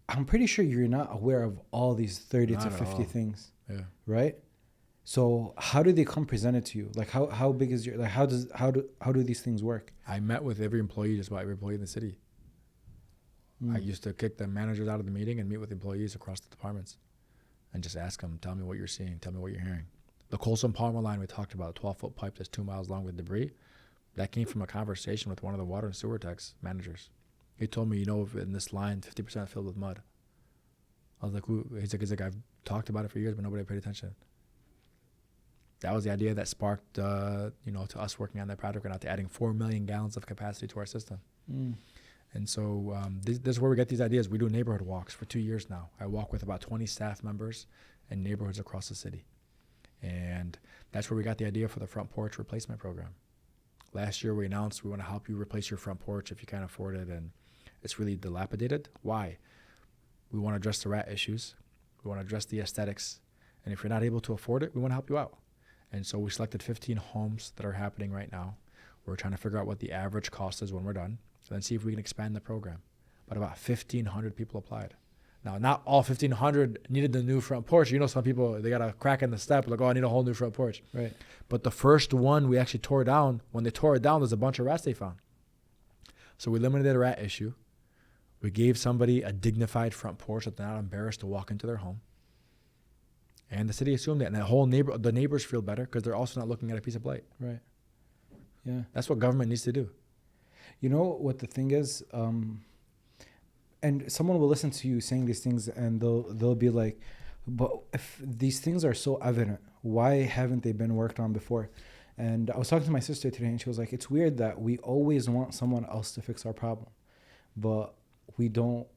I'm pretty sure you're not aware of all these 30 to 50 things, right? So how do they come presented to you? Like how big is your, like how do these things work? I met with every employee, just about every employee in the city. I used to kick the managers out of the meeting and meet with employees across the departments and just ask them, tell me what you're seeing, tell me what you're hearing. The Colson Palmer line we talked about, a 12-foot pipe that's 2 miles long with debris, that came from a conversation with one of the water and sewer techs managers. He told me, you know, in this line, 50% filled with mud. I was like, who? He's like, I've talked about it for years, but nobody paid attention. That was the idea that sparked, to us working on that project and out to adding 4 million gallons of capacity to our system. And so this is where we get these ideas. We do neighborhood walks for 2 years now. I walk with about 20 staff members in neighborhoods across the city. And that's where we got the idea for the front porch replacement program. Last year we announced we want to help you replace your front porch if you can't afford it and it's really dilapidated. Why? We want to address the rat issues. We want to address the aesthetics. And if you're not able to afford it, we want to help you out. And so we selected 15 homes that are happening right now. We're trying to figure out what the average cost is when we're done, and then see if we can expand the program. But about 1,500 people applied. Now, not all 1,500 needed the new front porch. You know, some people, they got a crack in the step, like, oh, I need a whole new front porch. Right. But the first one we actually tore down, when they tore it down, there's a bunch of rats they found. So we eliminated the rat issue. We gave somebody a dignified front porch that they're not embarrassed to walk into their home. And the city assumed that. And the neighbors feel better because they're also not looking at a piece of blight. Right. Yeah. That's what government needs to do. You know what the thing is? And someone will listen to you saying these things and they'll be like, but if these things are so evident, why haven't they been worked on before? And I was talking to my sister today and she was like, it's weird that we always want someone else to fix our problem, but we don't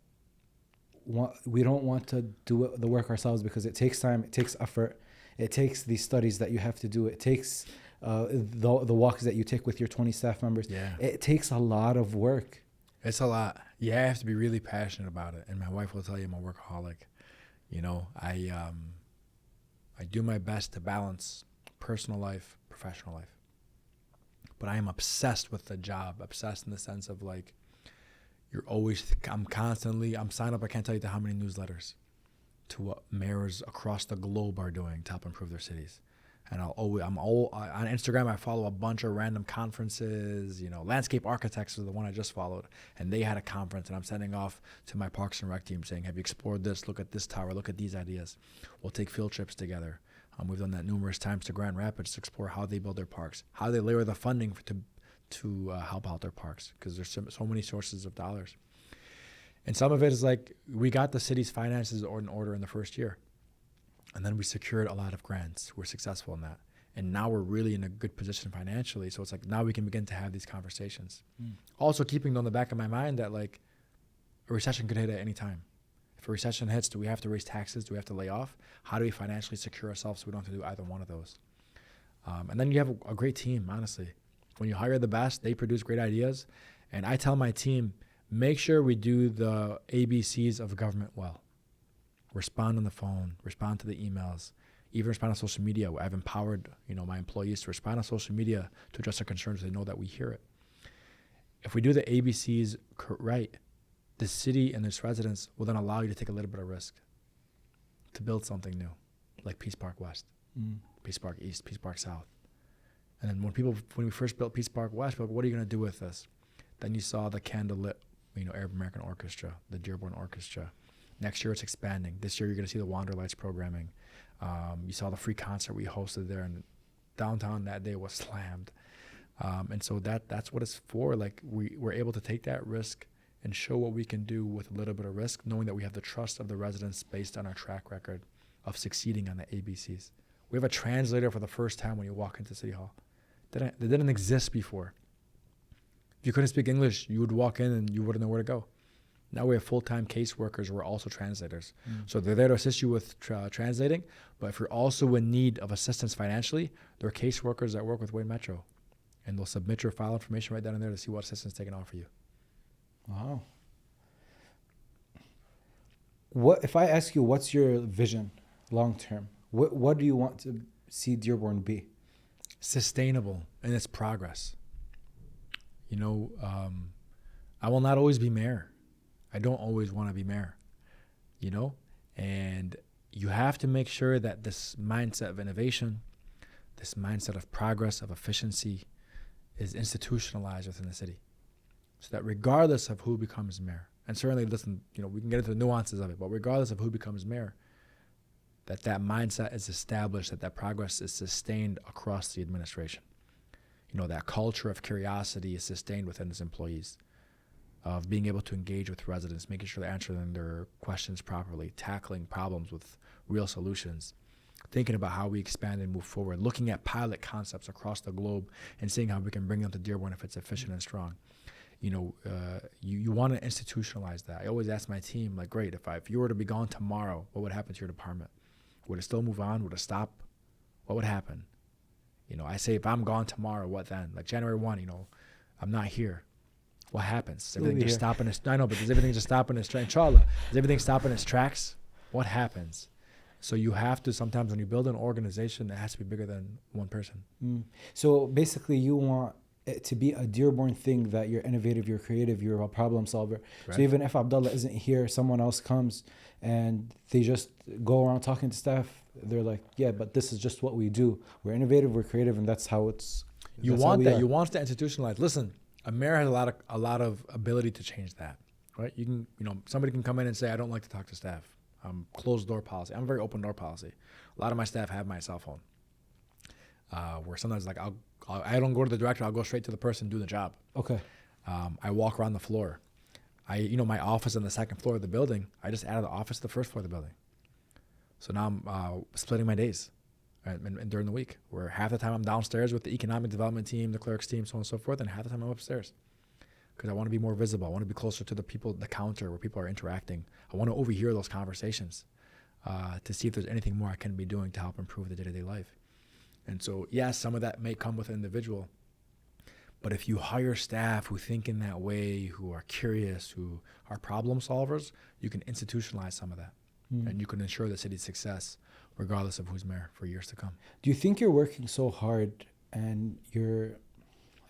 want to do the work ourselves because it takes time, it takes effort, it takes these studies that you have to do, it takes the walks that you take with your 20 staff members. Yeah. It takes a lot of work. It's a lot. Yeah, I have to be really passionate about it. And my wife will tell you I'm a workaholic. You know, I do my best to balance personal life, professional life. But I am obsessed with the job, obsessed in the sense of like, I'm signed up, I can't tell you how many newsletters to what mayors across the globe are doing to help improve their cities. And I'm on Instagram, I follow a bunch of random conferences, Landscape Architects is the one I just followed. And they had a conference and I'm sending off to my Parks and Rec team saying, have you explored this? Look at this tower, look at these ideas. We'll take field trips together. We've done that numerous times to Grand Rapids to explore how they build their parks, how they layer the funding to help out their parks, because there's so many sources of dollars. And some of it is like, we got the city's finances in order in the first year. And then we secured a lot of grants. We're successful in that. And now we're really in a good position financially. So it's like, now we can begin to have these conversations. Also keeping on the back of my mind that like a recession could hit at any time. If a recession hits, do we have to raise taxes? Do we have to lay off? How do we financially secure ourselves so we don't have to do either one of those? And then you have a great team, honestly. When you hire the best, they produce great ideas. And I tell my team, make sure we do the ABCs of government well. Respond on the phone, respond to the emails, Even respond on social media. I've empowered, my employees to respond on social media to address their concerns. They know that we hear it. If we do the ABCs right, the city and its residents will then allow you to take a little bit of risk to build something new, like Peace Park West, Peace Park East, Peace Park South. And then when we first built Peace Park West, people were like, what are you going to do with this? Then you saw the candlelit, Arab American Orchestra, the Dearborn Orchestra. Next year it's expanding. This year you're going to see the Wanderlights programming. You saw the free concert we hosted there, and downtown that day was slammed. And so that's what it's for. Like we're able to take that risk and show what we can do with a little bit of risk, knowing that we have the trust of the residents based on our track record of succeeding on the ABCs. We have a translator for the first time when you walk into City Hall. They didn't exist before. If you couldn't speak English, you would walk in and you wouldn't know where to go. Now we have full-time caseworkers who are also translators. So they're there to assist you with translating, but if you're also in need of assistance financially, there are caseworkers that work with Wayne Metro, and they'll submit your file information right down in there to see what assistance they can offer you. Wow. What if I ask you, what's your vision long-term? What do you want to see Dearborn be? Sustainable in its progress. I will not always be mayor. I don't always want to be mayor, and you have to make sure that this mindset of innovation, this mindset of progress, of efficiency is institutionalized within the city, so that regardless of who becomes mayor, and certainly listen, we can get into the nuances of it, but regardless of who becomes mayor, that mindset is established, that progress is sustained across the administration. That culture of curiosity is sustained within its employees, of being able to engage with residents, making sure they're answering their questions properly, tackling problems with real solutions, thinking about how we expand and move forward, looking at pilot concepts across the globe and seeing how we can bring them to Dearborn if it's efficient and strong. You want to institutionalize that. I always ask my team, like, great, if you were to be gone tomorrow, what would happen to your department? Would it still move on? Would it stop? What would happen? I say, if I'm gone tomorrow, what then? Like January 1, I'm not here. What happens? Does everything just stop in its... I know, but does everything just stop in its... Inshallah. Does everything stop in its tracks? What happens? So you have to, sometimes when you build an organization, it has to be bigger than one person. So basically you want it to be a Dearborn thing, that you're innovative, you're creative, you're a problem solver. Right. So even if Abdullah isn't here, someone else comes and they just go around talking to staff, they're like, yeah, but this is just what we do. We're innovative, we're creative, and that's how it's... You want that. You want to institutionalize. Listen, a mayor has a lot of ability to change that, right? You can, somebody can come in and say, I don't like to talk to staff. Closed door policy. I'm a very open door policy. A lot of my staff have my cell phone. Where sometimes like I don't go to the director. I'll go straight to the person, do the job. Okay. I walk around the floor. My office on the second floor of the building. I just added the office to the first floor of the building. So now I'm splitting my days, right, and during the week, where half the time I'm downstairs with the economic development team, the clerks team, so on and so forth, and half the time I'm upstairs. Because I want to be more visible. I want to be closer to the people, the counter where people are interacting. I want to overhear those conversations to see if there's anything more I can be doing to help improve the day-to-day life. And so, yes, some of that may come with an individual. But if you hire staff who think in that way, who are curious, who are problem solvers, you can institutionalize some of that. And you can ensure the city's success regardless of who's mayor for years to come. Do you think you're working so hard and you're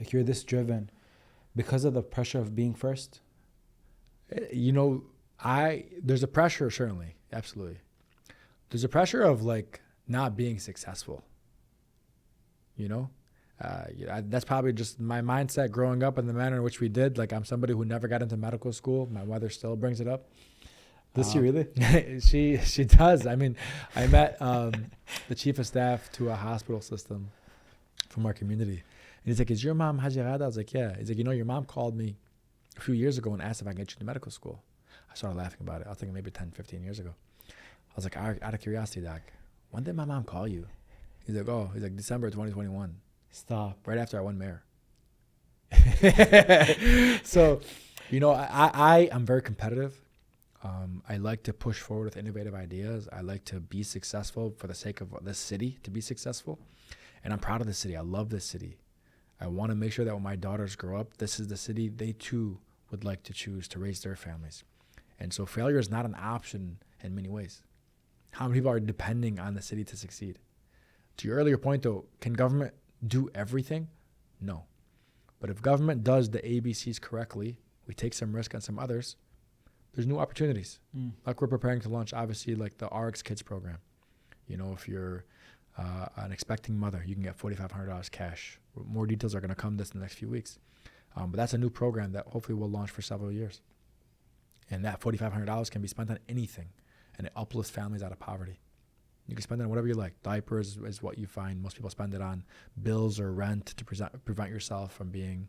this driven because of the pressure of being first? There's a pressure, certainly, absolutely. There's a pressure of not being successful. That's probably just my mindset growing up and the manner in which we did. I'm somebody who never got into medical school. My mother still brings it up. Does she really? She does. I mean, I met the chief of staff to a hospital system from our community. And he's like, is your mom Hajirada? I was like, yeah. He's like, your mom called me a few years ago and asked if I could get you to medical school. I started laughing about it. I was thinking maybe 10, 15 years ago. I was like, out of curiosity, Doc, when did my mom call you? He's like, December 2021. Stop. Right after I won mayor. So, I am very competitive. I like to push forward with innovative ideas. I like to be successful for the sake of this city to be successful. And I'm proud of the city. I love this city. I want to make sure that when my daughters grow up, this is the city they too would like to choose to raise their families. And so failure is not an option in many ways. How many people are depending on the city to succeed? To your earlier point, though, can government do everything? No. But if government does the ABCs correctly, we take some risk on some others, there's new opportunities. Like we're preparing to launch, obviously, like the RX Kids program. You know, if you're an expecting mother, you can get $4,500 cash. More details are going to come in the next few weeks. But that's a new program that hopefully will launch for several years. And that $4,500 can be spent on anything, and it uplifts families out of poverty. You can spend it on whatever you like. Diapers is what you find. Most people spend it on bills or rent to prevent yourself from being,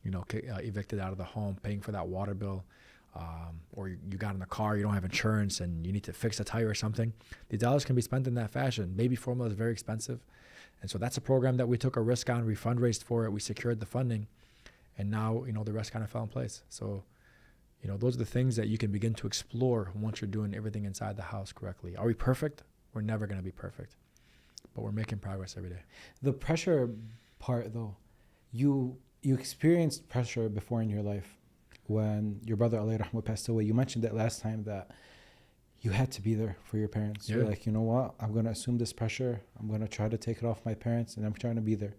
evicted out of the home, paying for that water bill. Or you got in the car, you don't have insurance, and you need to fix a tire or something. These dollars can be spent in that fashion. Baby formula is very expensive. And so that's a program that we took a risk on. We fundraised for it. We secured the funding. And now, the rest kind of fell in place. So, those are the things that you can begin to explore once you're doing everything inside the house correctly. Are we perfect? We're never going to be perfect. But we're making progress every day. The pressure part, though, you experienced pressure before in your life. When your brother Allah Rahmah passed away, you mentioned it last time that you had to be there for your parents. Yeah. You're like, you know what? I'm going to assume this pressure. I'm going to try to take it off my parents, and I'm trying to be there.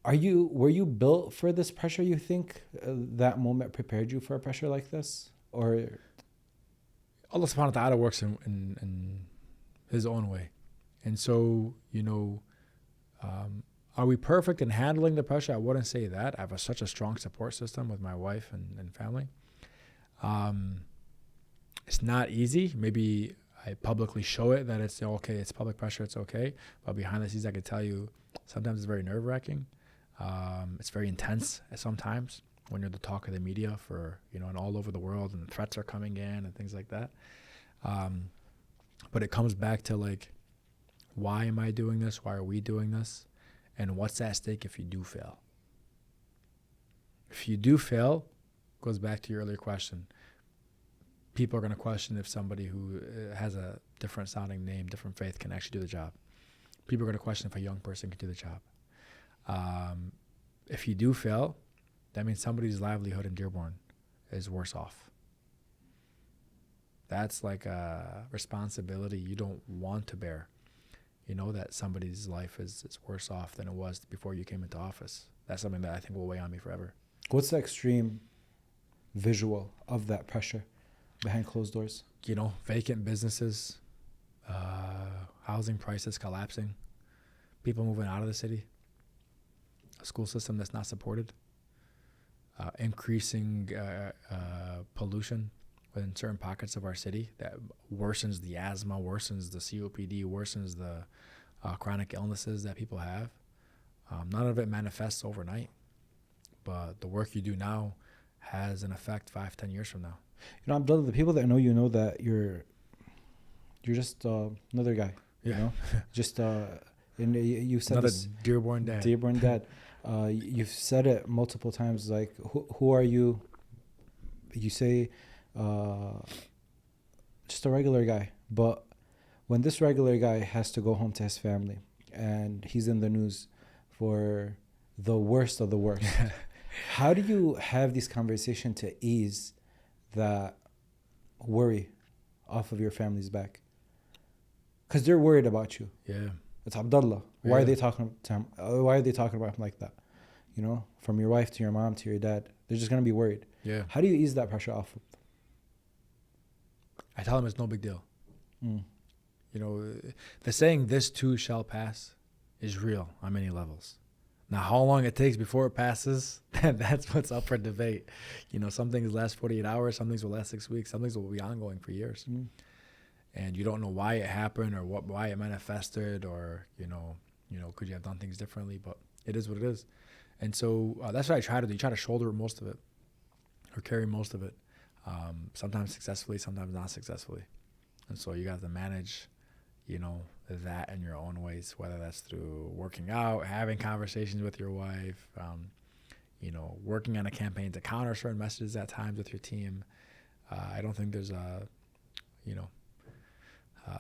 Were you built for this pressure, you think? That moment prepared you for a pressure like this? Or Allah subhanahu wa ta'ala works in his own way. And so, are we perfect in handling the pressure? I wouldn't say that. I have such a strong support system with my wife and family. It's not easy. Maybe I publicly show it that it's okay, it's public pressure, it's okay. But behind the scenes, I could tell you sometimes it's very nerve-wracking. It's very intense sometimes when you're the talk of the media for, and all over the world, and threats are coming in and things like that. But it comes back to like, why am I doing this? Why are we doing this? And what's at stake if you do fail? If you do fail, goes back to your earlier question. People are going to question if somebody who has a different sounding name, different faith can actually do the job. People are going to question if a young person can do the job. If you do fail, that means somebody's livelihood in Dearborn is worse off. That's like a responsibility you don't want to bear. That somebody's life is worse off than it was before you came into office. That's something that I think will weigh on me forever. What's the extreme visual of that pressure behind closed doors? Vacant businesses, housing prices collapsing, people moving out of the city, a school system that's not supported, increasing pollution within certain pockets of our city that worsens the asthma, worsens the COPD, worsens the chronic illnesses that people have. None of it manifests overnight, but the work you do now has an effect 5-10 years from now. Abdullah, the people that know you know that you're just another guy. Yeah. Just and you said another this, Dearborn dad. Dearborn dad. You've said it multiple times. Like, who are you? You say, just a regular guy. But when this regular guy has to go home to his family and he's in the news for the worst of the worst, how do you have this conversation to ease that worry off of your family's back? Because they're worried about you. Yeah. It's Abdullah. Why are they talking to him? Why are they talking about him like that? From your wife to your mom to your dad, they're just going to be worried. Yeah. How do you ease that pressure off of them? I tell them it's no big deal. The saying, this too shall pass, is real on many levels. Now, how long it takes before it passes, that's what's up for debate. Some things last 48 hours, some things will last 6 weeks, some things will be ongoing for years. And you don't know why it happened or why it manifested or, could you have done things differently? But it is what it is. And so that's what I try to do. You try to shoulder most of it or carry most of it, sometimes successfully, sometimes not successfully. And so you got to manage, that in your own ways, whether that's through working out, having conversations with your wife, working on a campaign to counter certain messages at times with your team. I don't think there's a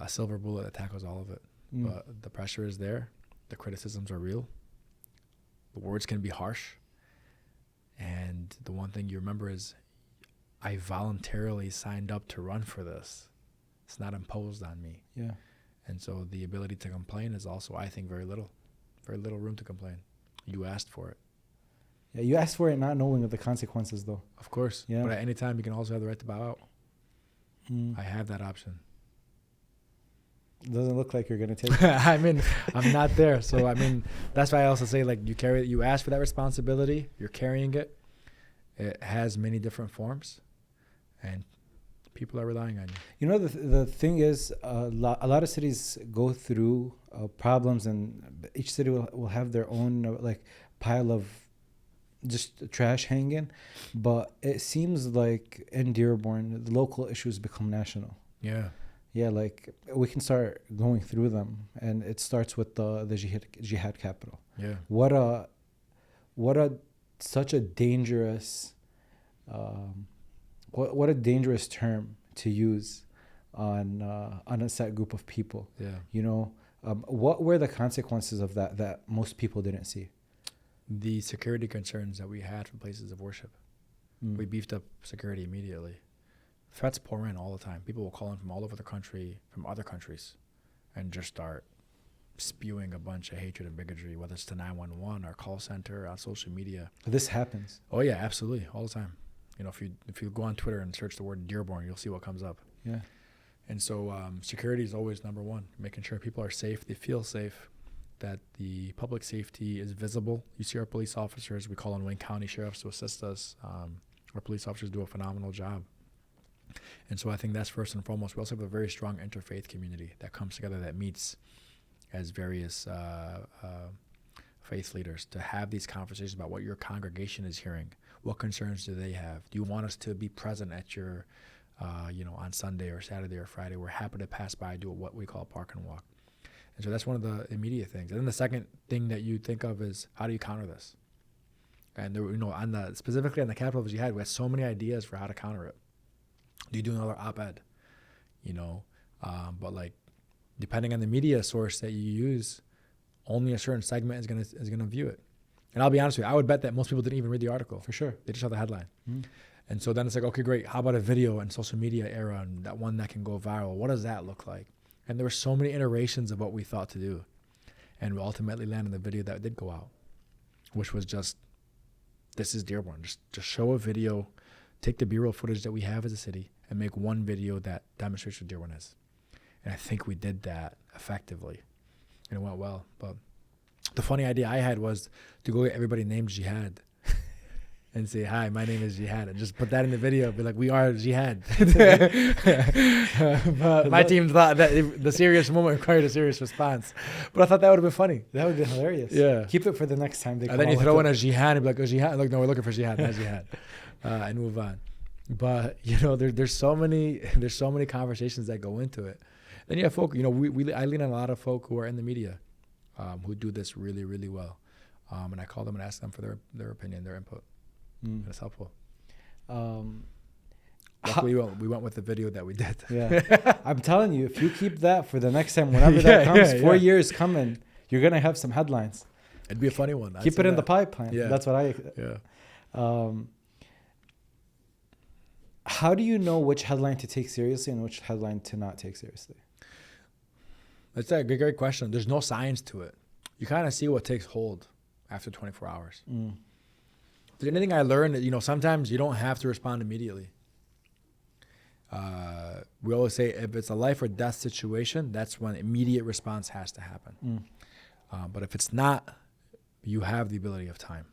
silver bullet that tackles all of it. But the pressure is there. The criticisms are real. The words can be harsh. And the one thing you remember is I voluntarily signed up to run for this. It's not imposed on me. Yeah. And so the ability to complain is also, I think, very little room to complain. You asked for it. Yeah, you asked for it not knowing of the consequences, though. Of course. Yeah. But at any time, you can also have the right to bow out. I have that option. Doesn't look like you're going to take it. I mean, I'm not there. So, I mean, that's why I also say, like, you ask for that responsibility. You're carrying it. It has many different forms. And people are relying on you. You know, the thing is, a lot of cities go through problems, and each city will have their own, like, pile of just trash hanging. But it seems like in Dearborn, the local issues become national. Yeah. Yeah, like, we can start going through them, and it starts with the Jihad Capital. Yeah. What a such a dangerous, what a dangerous term to use on a set group of people. Yeah. You know, what were the consequences of that most people didn't see? The security concerns that we had from places of worship. We beefed up security immediately. Threats pour in all the time. People will call in from all over the country, from other countries, and just start spewing a bunch of hatred and bigotry, whether it's to 911 or call center or on social media. This happens. Oh yeah, absolutely, all the time. You know, if you go on Twitter and search the word Dearborn, you'll see what comes up. Yeah. And so security is always number one, making sure people are safe, they feel safe, that the public safety is visible. You see our police officers, we call on Wayne County sheriffs to assist us. Our police officers do a phenomenal job. And so I think that's first and foremost. We also have a very strong interfaith community that comes together, that meets as various faith leaders to have these conversations about what your congregation is hearing. What concerns do they have? Do you want us to be present at your, on Sunday or Saturday or Friday? We're happy to pass by, do what we call park and walk. And so that's one of the immediate things. And then the second thing that you think of is, how do you counter this? And there, specifically on the Capital of Jihad, we had so many ideas for how to counter it. Do you do another op-ed? But like, depending on the media source that you use, only a certain segment is gonna view it. And I'll be honest with you, I would bet that most people didn't even read the article. For sure. They just saw the headline. And so then it's like, okay, great. How about a video and social media era, and that one that can go viral? What does that look like? And there were so many iterations of what we thought to do. And we ultimately landed the video that did go out, which was just, this is Dearborn. Just show a video, take the B-roll footage that we have as a city, and make one video that demonstrates what Dearborn is. And I think we did that effectively, and it went well. But the funny idea I had was to go get everybody named Jihad and say, hi, my name is Jihad, and just put that in the video, be like, we are Jihad. But my team thought that the serious moment required a serious response. But I thought that would have been funny. That would be hilarious. Yeah. Keep it for the next time. And then you throw in a Jihad and be like, oh, Jihad. Look, no, we're looking for Jihad, not Jihad. And move on. But, there's so many conversations that go into it. Then you have folk, I lean on a lot of folk who are in the media who do this really, really well. And I call them and ask them for their opinion, their input. And it's helpful. Luckily, we went with the video that we did. Yeah. I'm telling you, if you keep that for the next time, whenever that comes, 4 years coming, you're going to have some headlines. It'd be a funny one. Keep it in the pipeline. Yeah. That's what how do you know which headline to take seriously and which headline to not take seriously? That's a great question. There's no science to it. You kind of see what takes hold after 24 hours. If there's anything I learned that, sometimes you don't have to respond immediately. We always say if it's a life or death situation, that's when immediate response has to happen. But if it's not, you have the ability of time,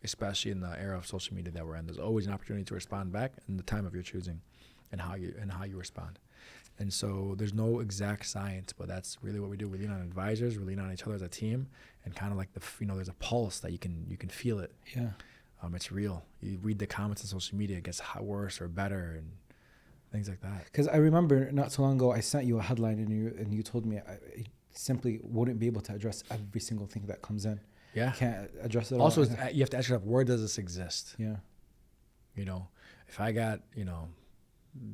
especially in the era of social media that we're in. There's always an opportunity to respond back in the time of your choosing and how you respond. And so there's no exact science, but that's really what we do. We lean on advisors, we lean on each other as a team, and kind of like there's a pulse that you can feel it. Yeah. It's real. You read the comments on social media, it gets worse or better and things like that. Because I remember not so long ago, I sent you a headline and you told me I simply wouldn't be able to address every single thing that comes in. Yeah. Can't address it all. Also, you have to ask yourself, where does this exist? Yeah. If I got,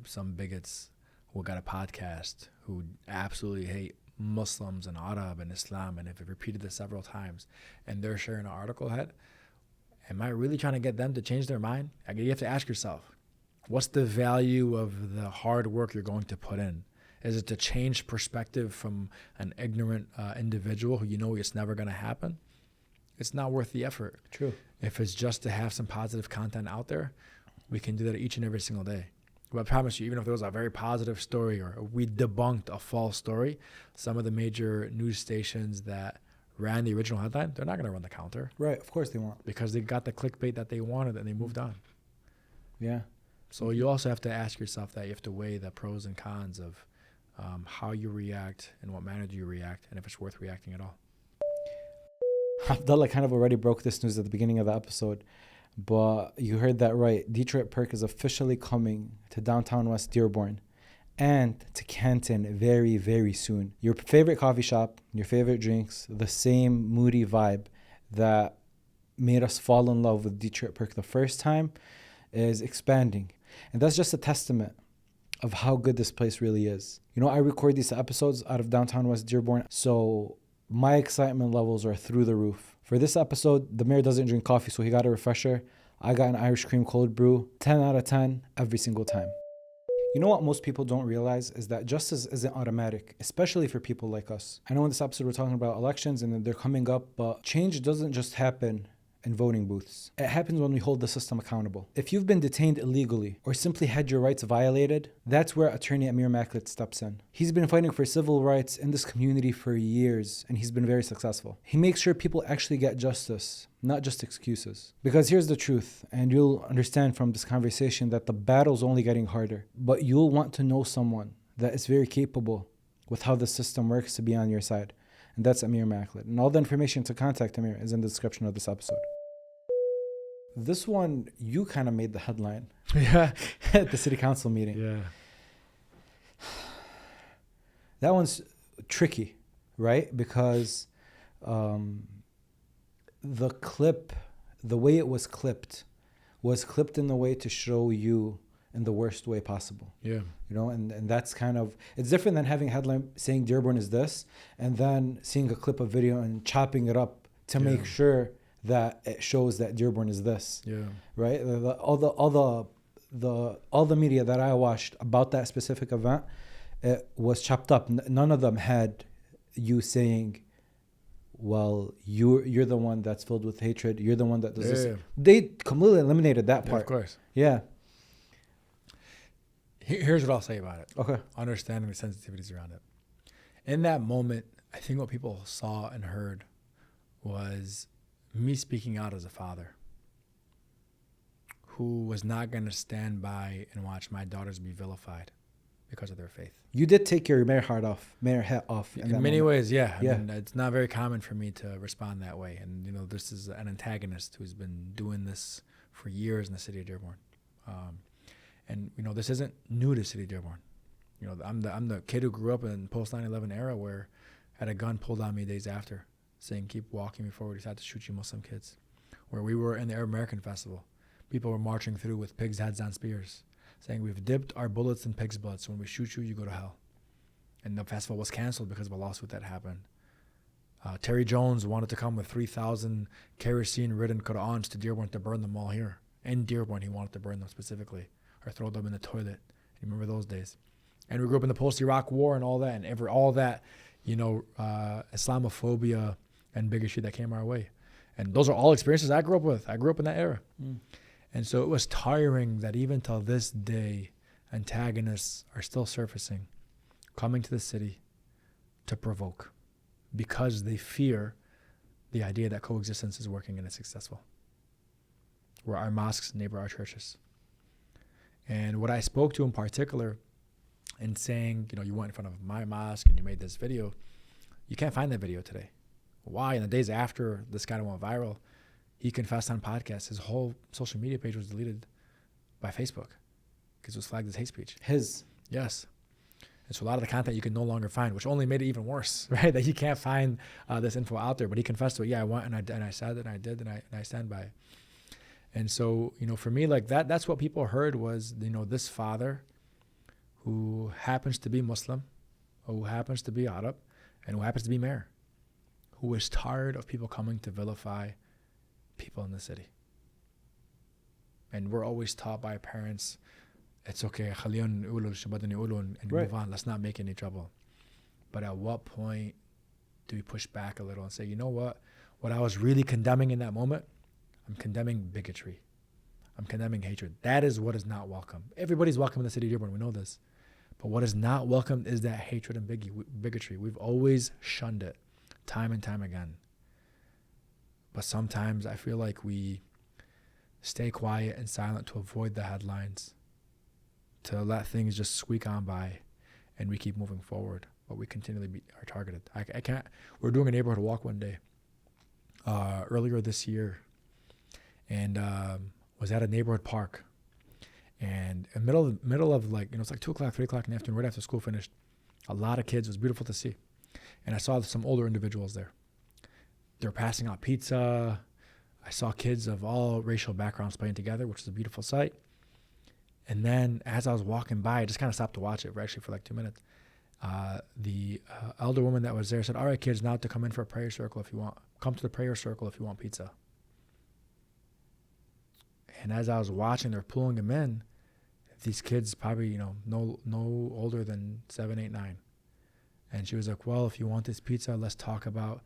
some bigots who got a podcast who absolutely hate Muslims and Arab and Islam, and if they've repeated this several times, and they're sharing an article head, am I really trying to get them to change their mind? You have to ask yourself, what's the value of the hard work you're going to put in? Is it to change perspective from an ignorant individual who you know it's never going to happen? It's not worth the effort. True. If it's just to have some positive content out there, we can do that each and every single day. But I promise you, even if there was a very positive story or we debunked a false story, some of the major news stations that ran the original headline, they're not going to run the counter. Right. Of course they won't. Because they got the clickbait that they wanted and they moved on. Yeah. So you also have to ask yourself that. You have to weigh the pros and cons of how you react and what manner do you react and if it's worth reacting at all. Abdullah kind of already broke this news at the beginning of the episode, but you heard that right. Detroit Perk is officially coming to downtown West Dearborn and to Canton very, very soon. Your favorite coffee shop, your favorite drinks, the same moody vibe that made us fall in love with Detroit Perk the first time is expanding. And that's just a testament of how good this place really is. You know, I record these episodes out of downtown West Dearborn, so my excitement levels are through the roof. For this episode, the mayor doesn't drink coffee, so he got a refresher. I got an Irish cream cold brew, 10 out of 10 every single time. You know what most people don't realize is that justice isn't automatic, especially for people like us. I know in this episode we're talking about elections and they're coming up, but change doesn't just happen in voting booths. It happens when we hold the system accountable. If you've been detained illegally or simply had your rights violated, that's where attorney Amir Maklit steps in. He's been fighting for civil rights in this community for years and he's been very successful. He makes sure people actually get justice, not just excuses. Because here's the truth, and you'll understand from this conversation that the battle's only getting harder, but you'll want to know someone that is very capable with how the system works to be on your side. And that's Amir Maklit. And all the information to contact Amir is in the description of this episode. This one, you kind of made the headline. Yeah. At the city council meeting. Yeah. That one's tricky, right? Because the clip, the way it was clipped in the way to show you in the worst way possible. Yeah. You know, and that's kind of, it's different than having a headline saying Dearborn is this, and then seeing a clip of video and chopping it up to make sure that it shows that Dearborn is this. Yeah. Right? All the media that I watched about that specific event, it was chopped up. None of them had you saying, well, you're the one that's filled with hatred. You're the one that does this. They completely eliminated that part. Of course. Yeah. Here's what I'll say about it. Okay. Understanding the sensitivities around it. In that moment, I think what people saw and heard was me speaking out as a father who was not going to stand by and watch my daughters be vilified because of their faith. You did take your mayor hat off. In many ways, yeah. I mean, it's not very common for me to respond that way. And, you know, this is an antagonist who's been doing this for years in the city of Dearborn. And, you know, this isn't new to city of Dearborn. You know, I'm the kid who grew up in post 9/11 era where I had a gun pulled on me days after saying, keep walking before we decide to shoot you Muslim kids. Where we were in the Arab American Festival. People were marching through with pigs' heads on spears, saying, we've dipped our bullets in pig's blood, so when we shoot you, you go to hell. And the festival was canceled because of a lawsuit that happened. Terry Jones wanted to come with 3,000 kerosene-ridden Qur'ans to Dearborn to burn them all here. In Dearborn, he wanted to burn them specifically, or throw them in the toilet. You remember those days? And we grew up in the post-Iraq war and all that, and all that, you know, Islamophobia and bigotry that came our way. And those are all experiences I grew up with. I grew up in that era. And so it was tiring that even till this day, antagonists are still surfacing, coming to the city to provoke because they fear the idea that coexistence is working and it's successful. Where our mosques neighbor our churches. And what I spoke to in particular in saying, you know, you went in front of my mosque and you made this video, you can't find that video today. Why? In the days after this guy went viral, he confessed on podcasts. His whole social media page was deleted by Facebook because it was flagged as hate speech. His? Yes. And so a lot of the content you can no longer find, which only made it even worse, right? That you can't find this info out there. But he confessed to it. Yeah, I went and I said it and I did and I stand by it. And so, you know, for me, like that's what people heard was, you know, this father who happens to be Muslim, who happens to be Arab, and who happens to be mayor, who is tired of people coming to vilify people in the city. And we're always taught by parents, it's okay. خليهم يقولوا شو بدهم يقولوا and Right. move on. Let's not make any trouble. But at what point do we push back a little and say, you know what? What I was really condemning in that moment, I'm condemning bigotry. I'm condemning hatred. That is what is not welcome. Everybody's welcome in the city of Dearborn. We know this. But what is not welcome is that hatred and bigotry. We've always shunned it time and time again. But sometimes I feel like we stay quiet and silent to avoid the headlines, to let things just squeak on by, and we keep moving forward. But we continually are targeted. I can't. We're doing a neighborhood walk one day earlier this year, and was at a neighborhood park. And in the middle of like, it's like 2 o'clock, 3 o'clock in the afternoon, right after school finished. A lot of kids. It was beautiful to see. And I saw some older individuals there. They're passing out pizza. I saw kids of all racial backgrounds playing together, which is a beautiful sight. And then as I was walking by, I just kind of stopped to watch it for like 2 minutes. The elder woman that was there said, all right, kids, now to come in for a prayer circle if you want. Come to the prayer circle if you want pizza. And as I was watching, they're pulling them in. These kids probably, no older than 7, 8, 9. And she was like, well, if you want this pizza, let's talk about,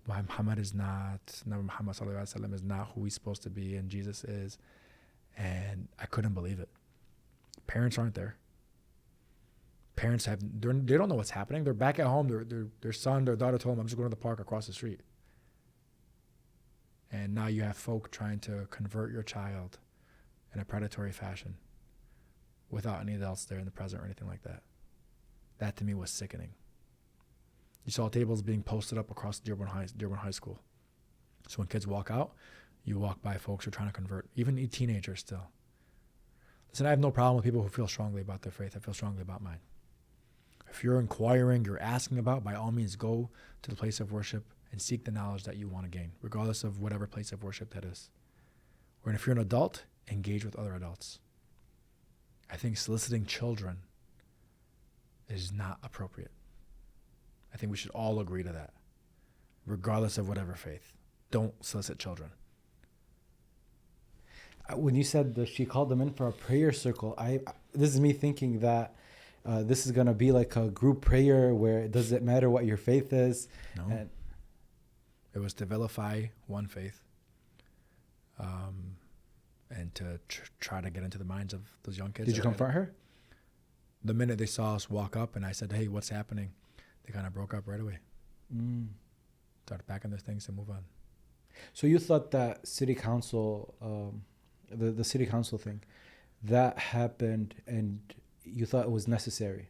why Muhammad is not, Nabi Muhammad sallallahu alaihi wasallam is not who he's supposed to be and Jesus is. And I couldn't believe it. Parents aren't there. Parents they don't know what's happening. They're back at home. Their son, their daughter told them, I'm just going to the park across the street. And now you have folk trying to convert your child in a predatory fashion without any adults there in the present or anything like that. That to me was sickening. You saw tables being posted up across Dearborn High School. So when kids walk out, you walk by folks who are trying to convert, even teenagers still. Listen, I have no problem with people who feel strongly about their faith. I feel strongly about mine. If you're inquiring, you're asking about, by all means, go to the place of worship and seek the knowledge that you want to gain, regardless of whatever place of worship that is. Or if you're an adult, engage with other adults. I think soliciting children is not appropriate. I think we should all agree to that, regardless of whatever faith. Don't solicit children. When you said that she called them in for a prayer circle, this is me thinking that this is going to be like a group prayer where it doesn't matter what your faith is. No. And it was to vilify one faith and to try to get into the minds of those young kids. Did you confront her? The minute they saw us walk up and I said, hey, what's happening? They kind of broke up right away. Started packing their things and move on. So you thought that city council, the city council thing, that happened and you thought it was necessary?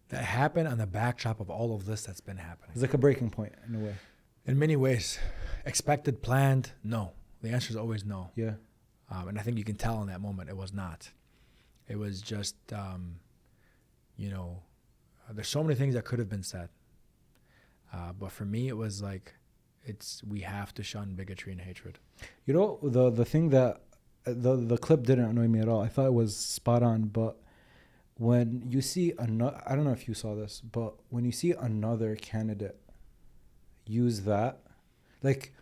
That happened on the backdrop of all of this that's been happening. It's like a breaking point in a way. In many ways. Expected, planned, no. The answer is always no. Yeah. And I think you can tell in that moment it was not. It was just, there's so many things that could have been said. But for me, it was like, we have to shun bigotry and hatred. The thing that, the clip didn't annoy me at all. I thought it was spot on, but when you see another, I don't know if you saw this, but when you see another candidate use that, like,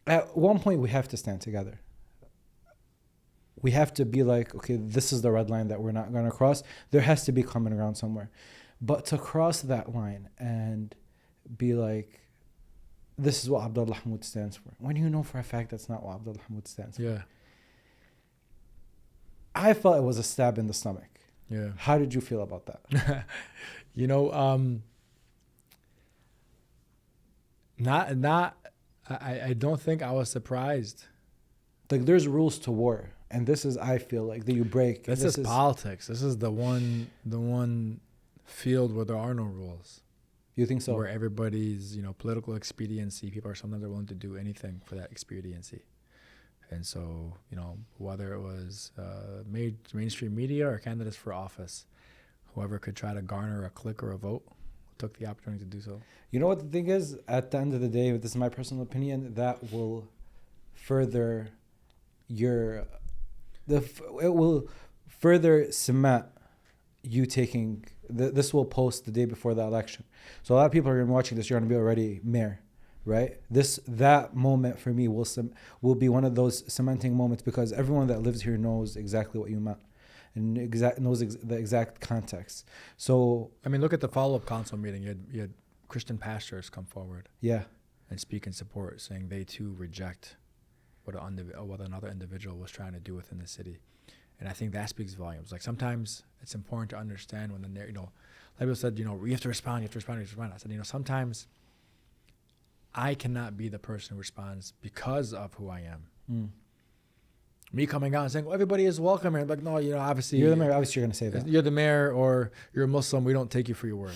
at one point we have to stand together. We have to be like, okay, this is the red line that we're not going to cross. There has to be common ground somewhere. But to cross that line and be like, this is what Abdullah Hammoud stands for, when you know for a fact that's not what Abdullah Hammoud stands for. Yeah. I felt it was a stab in the stomach. Yeah. How did you feel about that? I don't think I was surprised. Like, there's rules to war, and this is, I feel like, that you break. This is politics. This is the one field where there are no rules. You think so? Where everybody's, political expediency, people are sometimes willing to do anything for that expediency. And so, whether it was mainstream media or candidates for office, whoever could try to garner a click or a vote took the opportunity to do so. You know what the thing is? At the end of the day, this is my personal opinion, that will further it will further cement you taking, this will post the day before the election. So a lot of people are going to be watching this, you're going to be already mayor, right? That moment for me will be one of those cementing moments, because everyone that lives here knows exactly what you meant. and knows the exact context. So I mean, look at the follow-up council meeting. You had Christian pastors come forward yeah, and speak in support, saying they too reject what another individual was trying to do within the city. And I think that speaks volumes. Like sometimes it's important to understand when like people said, you have to respond. I said, sometimes I cannot be the person who responds because of who I am. Me coming out and saying, well, everybody is welcome here. Like, no, obviously. You're the mayor. Obviously, you're going to say that. You're the mayor or you're a Muslim. We don't take you for your word.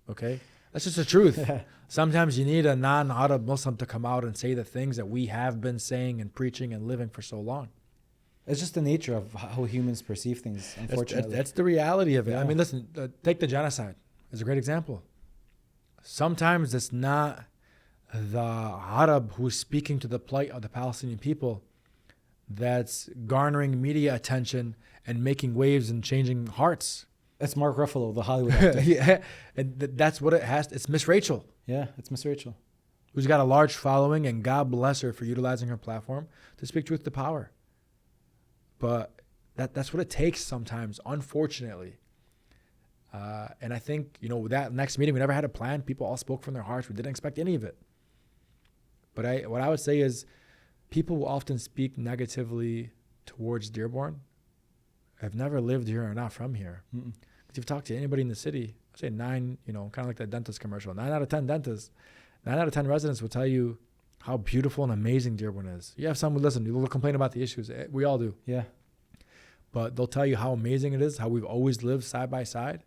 Okay? That's just the truth. Sometimes you need a non-Arab Muslim to come out and say the things that we have been saying and preaching and living for so long. It's just the nature of how humans perceive things, unfortunately. That's the reality of it. Yeah. I mean, listen, take the genocide as a great example. Sometimes it's not the Arab who's speaking to the plight of the Palestinian people that's garnering media attention and making waves and changing hearts. It's Mark Ruffalo, the Hollywood actor. Yeah, and that's what it has. It's Miss Rachel. Yeah, it's Miss Rachel. Who's got a large following, and God bless her for utilizing her platform to speak truth to power. But that's what it takes sometimes, unfortunately. And I think, that next meeting, we never had a plan. People all spoke from their hearts. We didn't expect any of it. But what I would say is people will often speak negatively towards Dearborn. I've never lived here or not from here. Because if you talk to anybody in the city, I say 9, kind of like that dentist commercial, 9 out of 10 dentists, 9 out of 10 residents will tell you how beautiful and amazing Dearborn is. You have some who listen, you will complain about the issues. We all do. Yeah. But they'll tell you how amazing it is, how we've always lived side by side.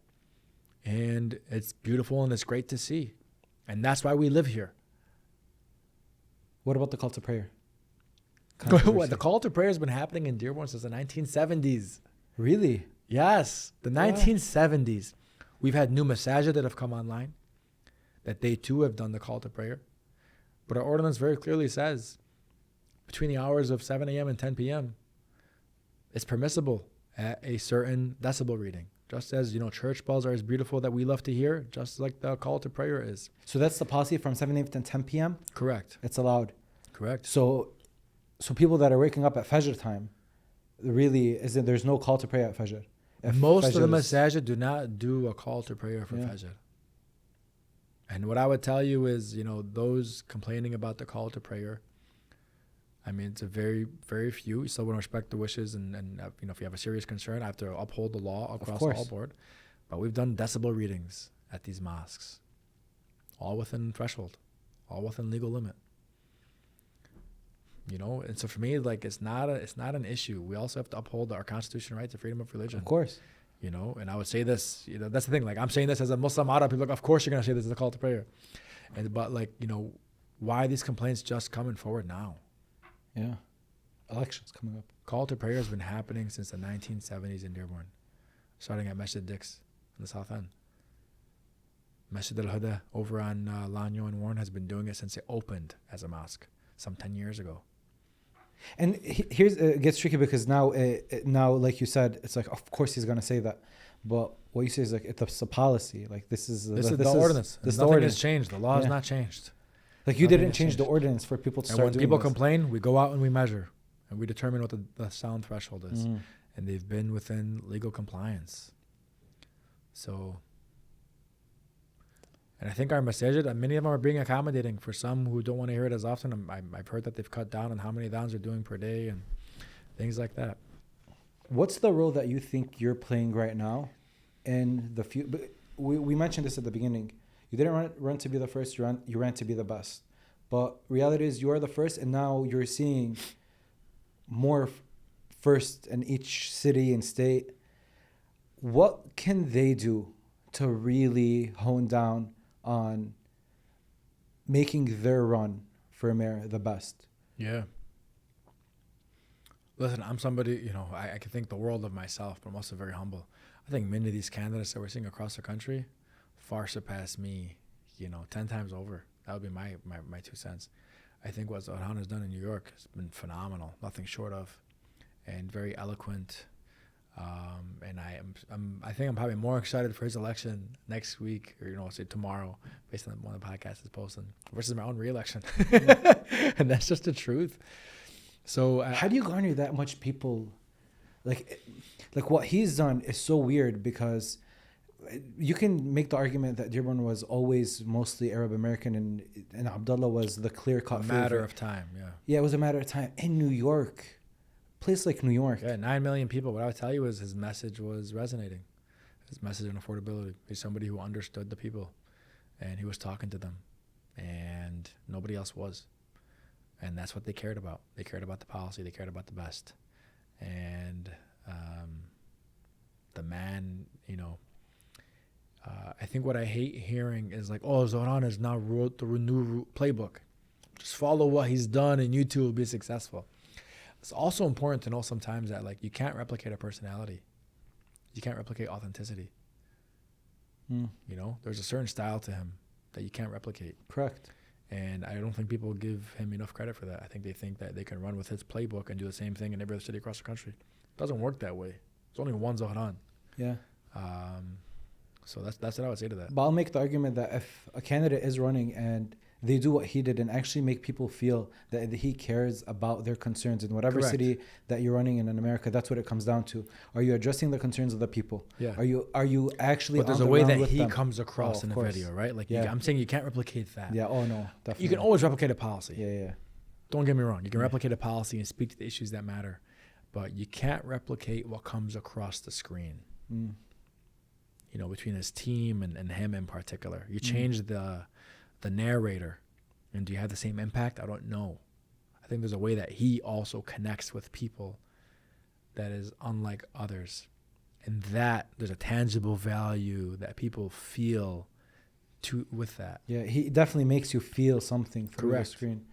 And it's beautiful and it's great to see. And that's why we live here. What about the call to prayer? What, the call to prayer has been happening in Dearborn since the 1970s. Really? Yes, the 1970s. We've had new masajid that have come online, that they too have done the call to prayer. But our ordinance very clearly says between the hours of 7 a.m. and 10 p.m., it's permissible at a certain decibel reading. Just as, church bells are as beautiful that we love to hear, just like the call to prayer is. So that's the policy from 7 a.m. to 10 p.m.? Correct. It's allowed. Correct. So people that are waking up at Fajr time, really, there's no call to prayer at Fajr. Most of the masajid do not do a call to prayer for Fajr. And what I would tell you is, those complaining about the call to prayer, I mean, it's a very, very few. You still want to respect the wishes. And if you have a serious concern, I have to uphold the law across all board. But we've done decibel readings at these mosques, all within threshold, all within legal limit. And so for me, it's not an issue. We also have to uphold our constitutional right to freedom of religion. Of course. And I would say this, that's the thing. I'm saying this as a Muslim Arab. People are like, of course you're going to say this is a call to prayer. But why are these complaints just coming forward now? Yeah. Elections coming up. Call to prayer has been happening since the 1970s in Dearborn, starting at Masjid Dix in the South End. Masjid al-Huda over on Lanyo and Warren has been doing it since it opened as a mosque some 10 years ago. And here's it gets tricky because now, like you said, it's like, of course he's going to say that. But what you say is like, it's a policy. Like this is the ordinance. Nothing has changed. The law has not changed. Like you didn't change the ordinance for people to start doing this. And when people complain, we go out and we measure. And we determine what the sound threshold is. And they've been within legal compliance. So, and I think our masajid, many of them are being accommodating for some who don't want to hear it as often. I've heard that they've cut down on how many adhans they're doing per day and things like that. What's the role that you think you're playing right now in the future? We mentioned this at the beginning. You didn't run to be the first, you ran to be the best. But reality is you are the first, and now you're seeing more first in each city and state. What can they do to really hone down on making their run for mayor the best? Yeah. Listen, I'm somebody, I can think the world of myself, but I'm also very humble. I think many of these candidates that we're seeing across the country far surpass me, 10 times over. That would be my 2 cents. I think what Zohran has done in New York has been phenomenal, nothing short of, and very eloquent. And I think I'm probably more excited for his election next week, or say tomorrow, based on one of the podcasts is posting, versus my own re-election. And that's just the truth. So how do you garner that much people like what he's done is so weird because you can make the argument that Dearborn was always mostly Arab American and Abdullah was the clear cut A matter of time, yeah. Yeah, it was a matter of time. In New York, place like New York. Yeah, 9 million people. What I would tell you is his message was resonating. His message on affordability. He's somebody who understood the people, and he was talking to them, and nobody else was. And that's what they cared about. They cared about the policy. They cared about the best. And the man, you know, I think what I hate hearing is like, oh, Zohran has now wrote the new playbook. Just follow what he's done and you too will be successful. It's also important to know sometimes that like you can't replicate a personality. You can't replicate authenticity. You know, there's a certain style to him that you can't replicate. Correct. And I don't think people give him enough credit for that. I think they think that they can run with his playbook and do the same thing in every other city across the country. It doesn't work that way. There's only one Zohran. Yeah. So that's what I would say to that. But I'll make the argument that if a candidate is running and they do what he did and actually make people feel that he cares about their concerns in whatever Correct. city that you're running in America, that's what it comes down to. Are you addressing the concerns of the people? Yeah. Are you actually? But there's on a the way ground that with he them? comes across in the course. video, right? Like, Yeah. I'm saying you can't replicate that. Yeah. Oh no. Definitely. You can always replicate a policy. Yeah. Don't get me wrong. You can replicate a policy and speak to the issues that matter, but you can't replicate what comes across the screen. You know, between his team and him in particular. You change the narrator, and do you have the same impact? I don't know. I think there's a way that he also connects with people that is unlike others, and that there's a tangible value that people feel with that. Yeah. He definitely makes you feel something through the Correct. screen.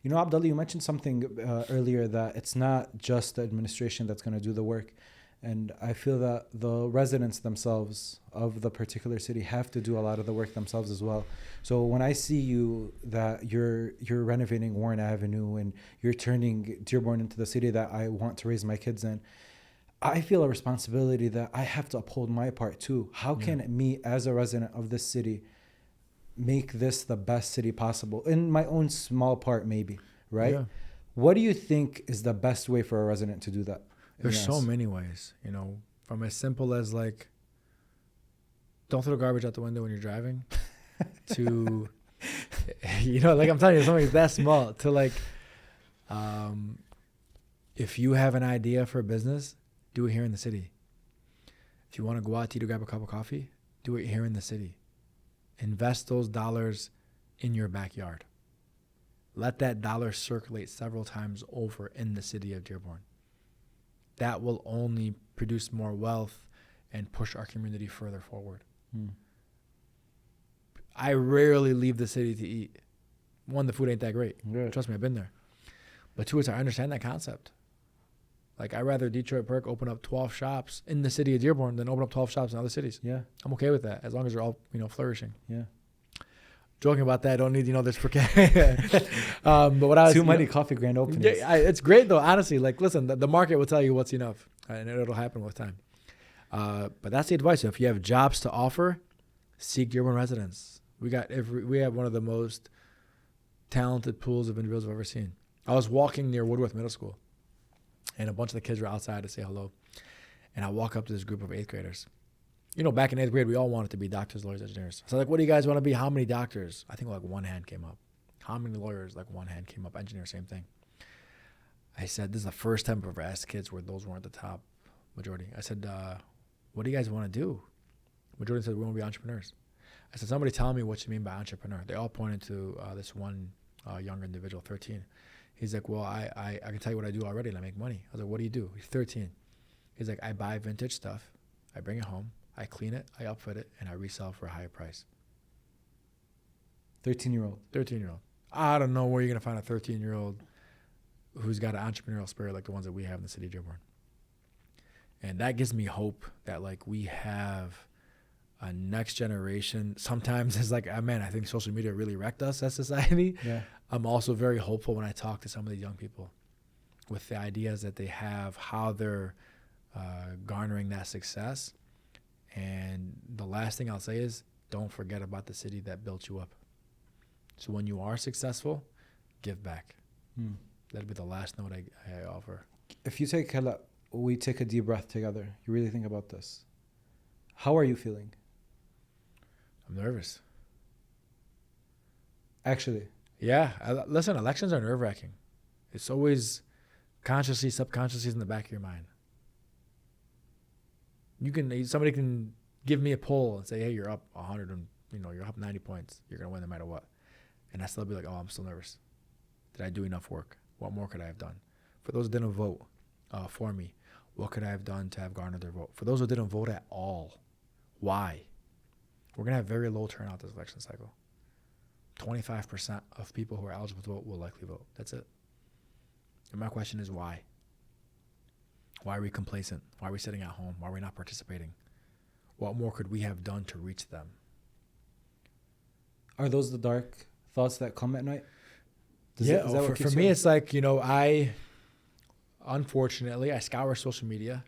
You know, Abdullah, you mentioned something earlier that it's not just the administration that's going to do the work. And I feel that the residents themselves of the particular city have to do a lot of the work themselves as well. So when I see you that you're renovating Warren Avenue and you're turning Dearborn into the city that I want to raise my kids in, I feel a responsibility that I have to uphold my part too. How can me as a resident of this city make this the best city possible in my own small part maybe, right? Yeah. What do you think is the best way for a resident to do that? There's so many ways, you know, from as simple as like, don't throw garbage out the window when you're driving to, you know, like I'm telling you, something that small to like, if you have an idea for a business, do it here in the city. If you want to go out to grab a cup of coffee, do it here in the city. Invest those dollars in your backyard. Let that dollar circulate several times over in the city of Dearborn. That will only produce more wealth and push our community further forward. I rarely leave the city to eat. One, the food ain't that great. Right. Trust me, I've been there. But two, I understand that concept. Like, I'd rather Detroit Perk open up 12 shops in the city of Dearborn than open up 12 shops in other cities. Yeah. I'm okay with that, as long as they're all, you know, flourishing. Yeah. Joking about that, I don't need, you know, this. But what I was, Too many coffee grand openings. yeah, it's great though, honestly. Like, listen, the market will tell you what's enough, and it'll happen with time. But that's the advice. If you have jobs to offer, seek Dearborn residents. We have one of the most talented pools of individuals I've ever seen. I was walking near Woodworth Middle School, and a bunch of the kids were outside to say hello. And I walk up to this group of 8th graders. You know, back in 8th grade, we all wanted to be doctors, lawyers, engineers. So like, what do you guys want to be? How many doctors? I think like one hand came up. How many lawyers? Like one hand came up. Engineer, same thing. I said, this is the first time I've ever asked kids where those weren't the top majority. I said, what do you guys want to do? Majority said, we want to be entrepreneurs. I said, somebody tell me what you mean by entrepreneur. They all pointed to this one younger individual, 13. He's like, well, I can tell you what I do already and I make money. I was like, what do you do? He's 13. He's like, I buy vintage stuff. I bring it home. I clean it. I outfit it. And I resell for a higher price. 13-year-old. 13-year-old. I don't know where you're going to find a 13-year-old who's got an entrepreneurial spirit like the ones that we have in the city of Dearborn. And that gives me hope that, like, we have a next generation. Sometimes it's like, man, I think social media really wrecked us as society. Yeah. I'm also very hopeful when I talk to some of these young people with the ideas that they have, how they're garnering that success. And the last thing I'll say is, don't forget about the city that built you up. So when you are successful, give back. That'd be the last note I offer. If you take we take a deep breath together. You really think about this. How are you feeling? I'm nervous. Actually, Yeah. Listen, elections are nerve-wracking. It's always consciously, subconsciously in the back of your mind. Somebody can give me a poll and say, hey, you're up 100 and, you're up 90 points. You're going to win no matter what. And I still be like, oh, I'm still nervous. Did I do enough work? What more could I have done? For those who didn't vote for me, what could I have done to have garnered their vote? For those who didn't vote at all, why? We're going to have very low turnout this election cycle. 25% of people who are eligible to vote will likely vote. That's it. And my question is why? Why are we complacent? Why are we sitting at home? Why are we not participating? What more could we have done to reach them? are those the dark thoughts that come at night? For me, it's like, unfortunately, I scour social media.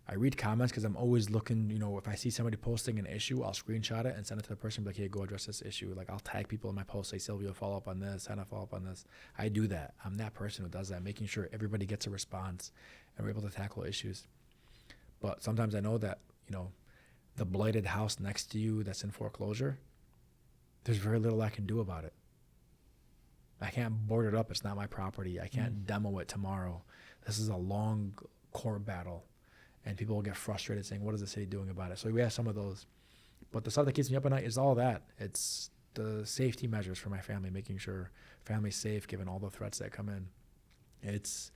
I read comments because I'm always looking, if I see somebody posting an issue, I'll screenshot it and send it to the person, like, hey, go address this issue. Like, I'll tag people in my post, say, Sylvia, follow up on this, Hannah, follow up on this. I do that. I'm that person who does that, making sure everybody gets a response and we're able to tackle issues. But sometimes I know that, the blighted house next to you that's in foreclosure, there's very little I can do about it. I can't board it up. It's not my property. I can't demo it tomorrow. This is a long court battle. And people will get frustrated saying, what is the city doing about it? So we have some of those. But the stuff that keeps me up at night is all that. It's the safety measures for my family, making sure family's safe given all the threats that come in. It's,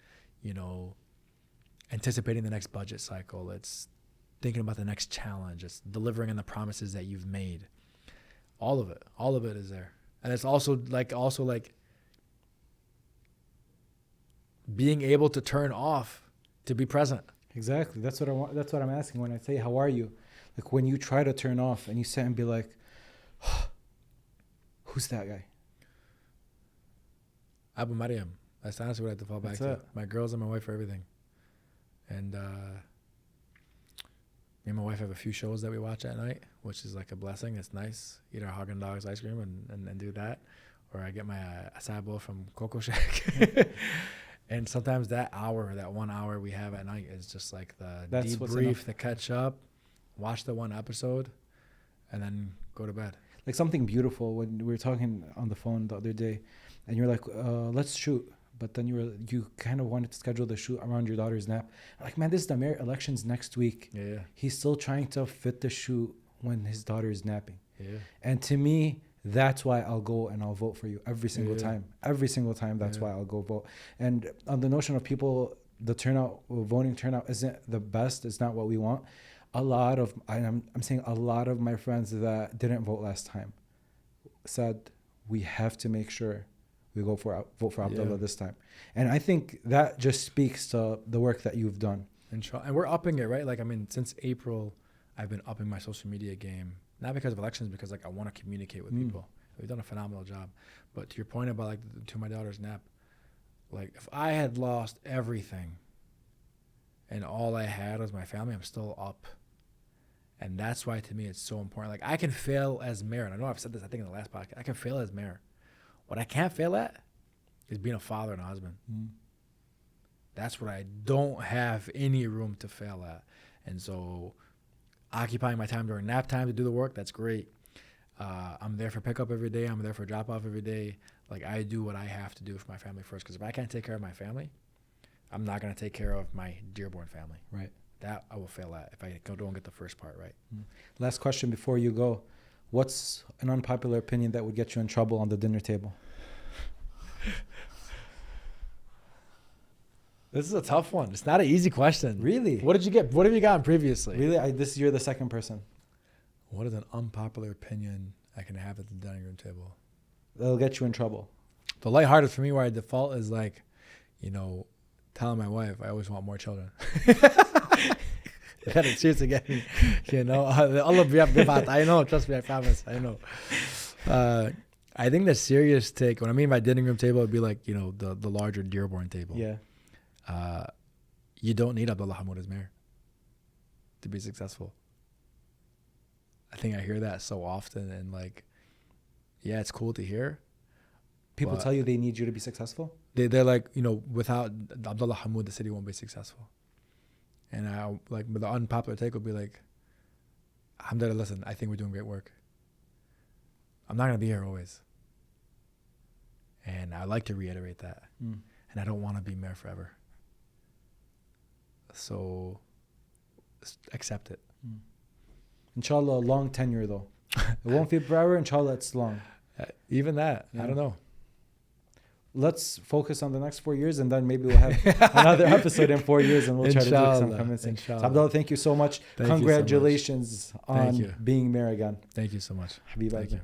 anticipating the next budget cycle. It's thinking about the next challenge. It's delivering on the promises that you've made. All of it is there. And it's also like being able to turn off to be present. Exactly. That's what I want. That's what I'm asking when I say, how are you? Like when you try to turn off and you sit and be like, who's that guy? Abu Mariam. That's honestly what I have to fall back to. My girls and my wife for everything. And me and my wife have a few shows that we watch at night, which is like a blessing. It's nice. Eat our Haagen-Dazs ice cream and do that. Or I get my acai bowl from Coco Shack. And sometimes that 1 hour we have at night is just like the debrief, the catch up, watch the one episode, and then go to bed. Like something beautiful when we were talking on the phone the other day, and you're like, let's shoot. But then you kind of wanted to schedule the shoot around your daughter's nap. I'm like, man, this is the mayor elections next week. Yeah. He's still trying to fit the shoot when his daughter is napping. Yeah. And to me, that's why I'll go and I'll vote for you every single time. Every single time, that's why I'll go vote. And on the notion of people, the voting turnout isn't the best. It's not what we want. I'm saying a lot of my friends that didn't vote last time said we have to make sure we vote for Abdullah this time. And I think that just speaks to the work that you've done. And we're upping it, right? Like, since April, I've been upping my social media game. Not because of elections, because I want to communicate with people. We've done a phenomenal job. But to your point about to my daughter's nap, like if I had lost everything and all I had was my family, I'm still up. And that's why to me it's so important. Like I can fail as mayor, and I know I've said this I think in the last podcast. I can fail as mayor. What I can't fail at is being a father and a husband. That's what I don't have any room to fail at. And so occupying my time during nap time to do the work, that's great. I'm there for pickup every day. I'm there for drop off every day. Like I do what I have to do for my family first. Because if I can't take care of my family, I'm not going to take care of my Dearborn family. Right. That I will fail at if I don't get the first part right. Last question before you go. What's an unpopular opinion that would get you in trouble on the dinner table? This is a tough one. It's not an easy question. Really? What did you get? What have you gotten previously? Really? You're the second person. What is an unpopular opinion I can have at the dining room table? That'll get you in trouble. The lighthearted for me where I default is like, telling my wife I always want more children. That is seriously get me. I know. Trust me, I promise. I know. I think the serious take, what I mean by dining room table, would be like, the larger Dearborn table. Yeah. You don't need Abdullah Hammoud as mayor to be successful. I think I hear that so often, and it's cool to hear. People tell you they need you to be successful? They're like, without Abdullah Hammoud, the city won't be successful. And I like the unpopular take will be like, Alhamdulillah, listen, I think we're doing great work. I'm not gonna be here always. And I like to reiterate that. And I don't want to be mayor forever. So accept it. Inshallah, a long tenure though. It won't be forever. Inshallah, it's long. Even that, Yeah. I don't know. Let's focus on the next 4 years, and then maybe we'll have another episode in 4 years, and we'll try to do some Inshallah, convincing. inshallah. So Abdullah, thank you so much. Thank you so much. Congratulations Thank on you. being mayor again. Thank you so much. Habib, Thank you.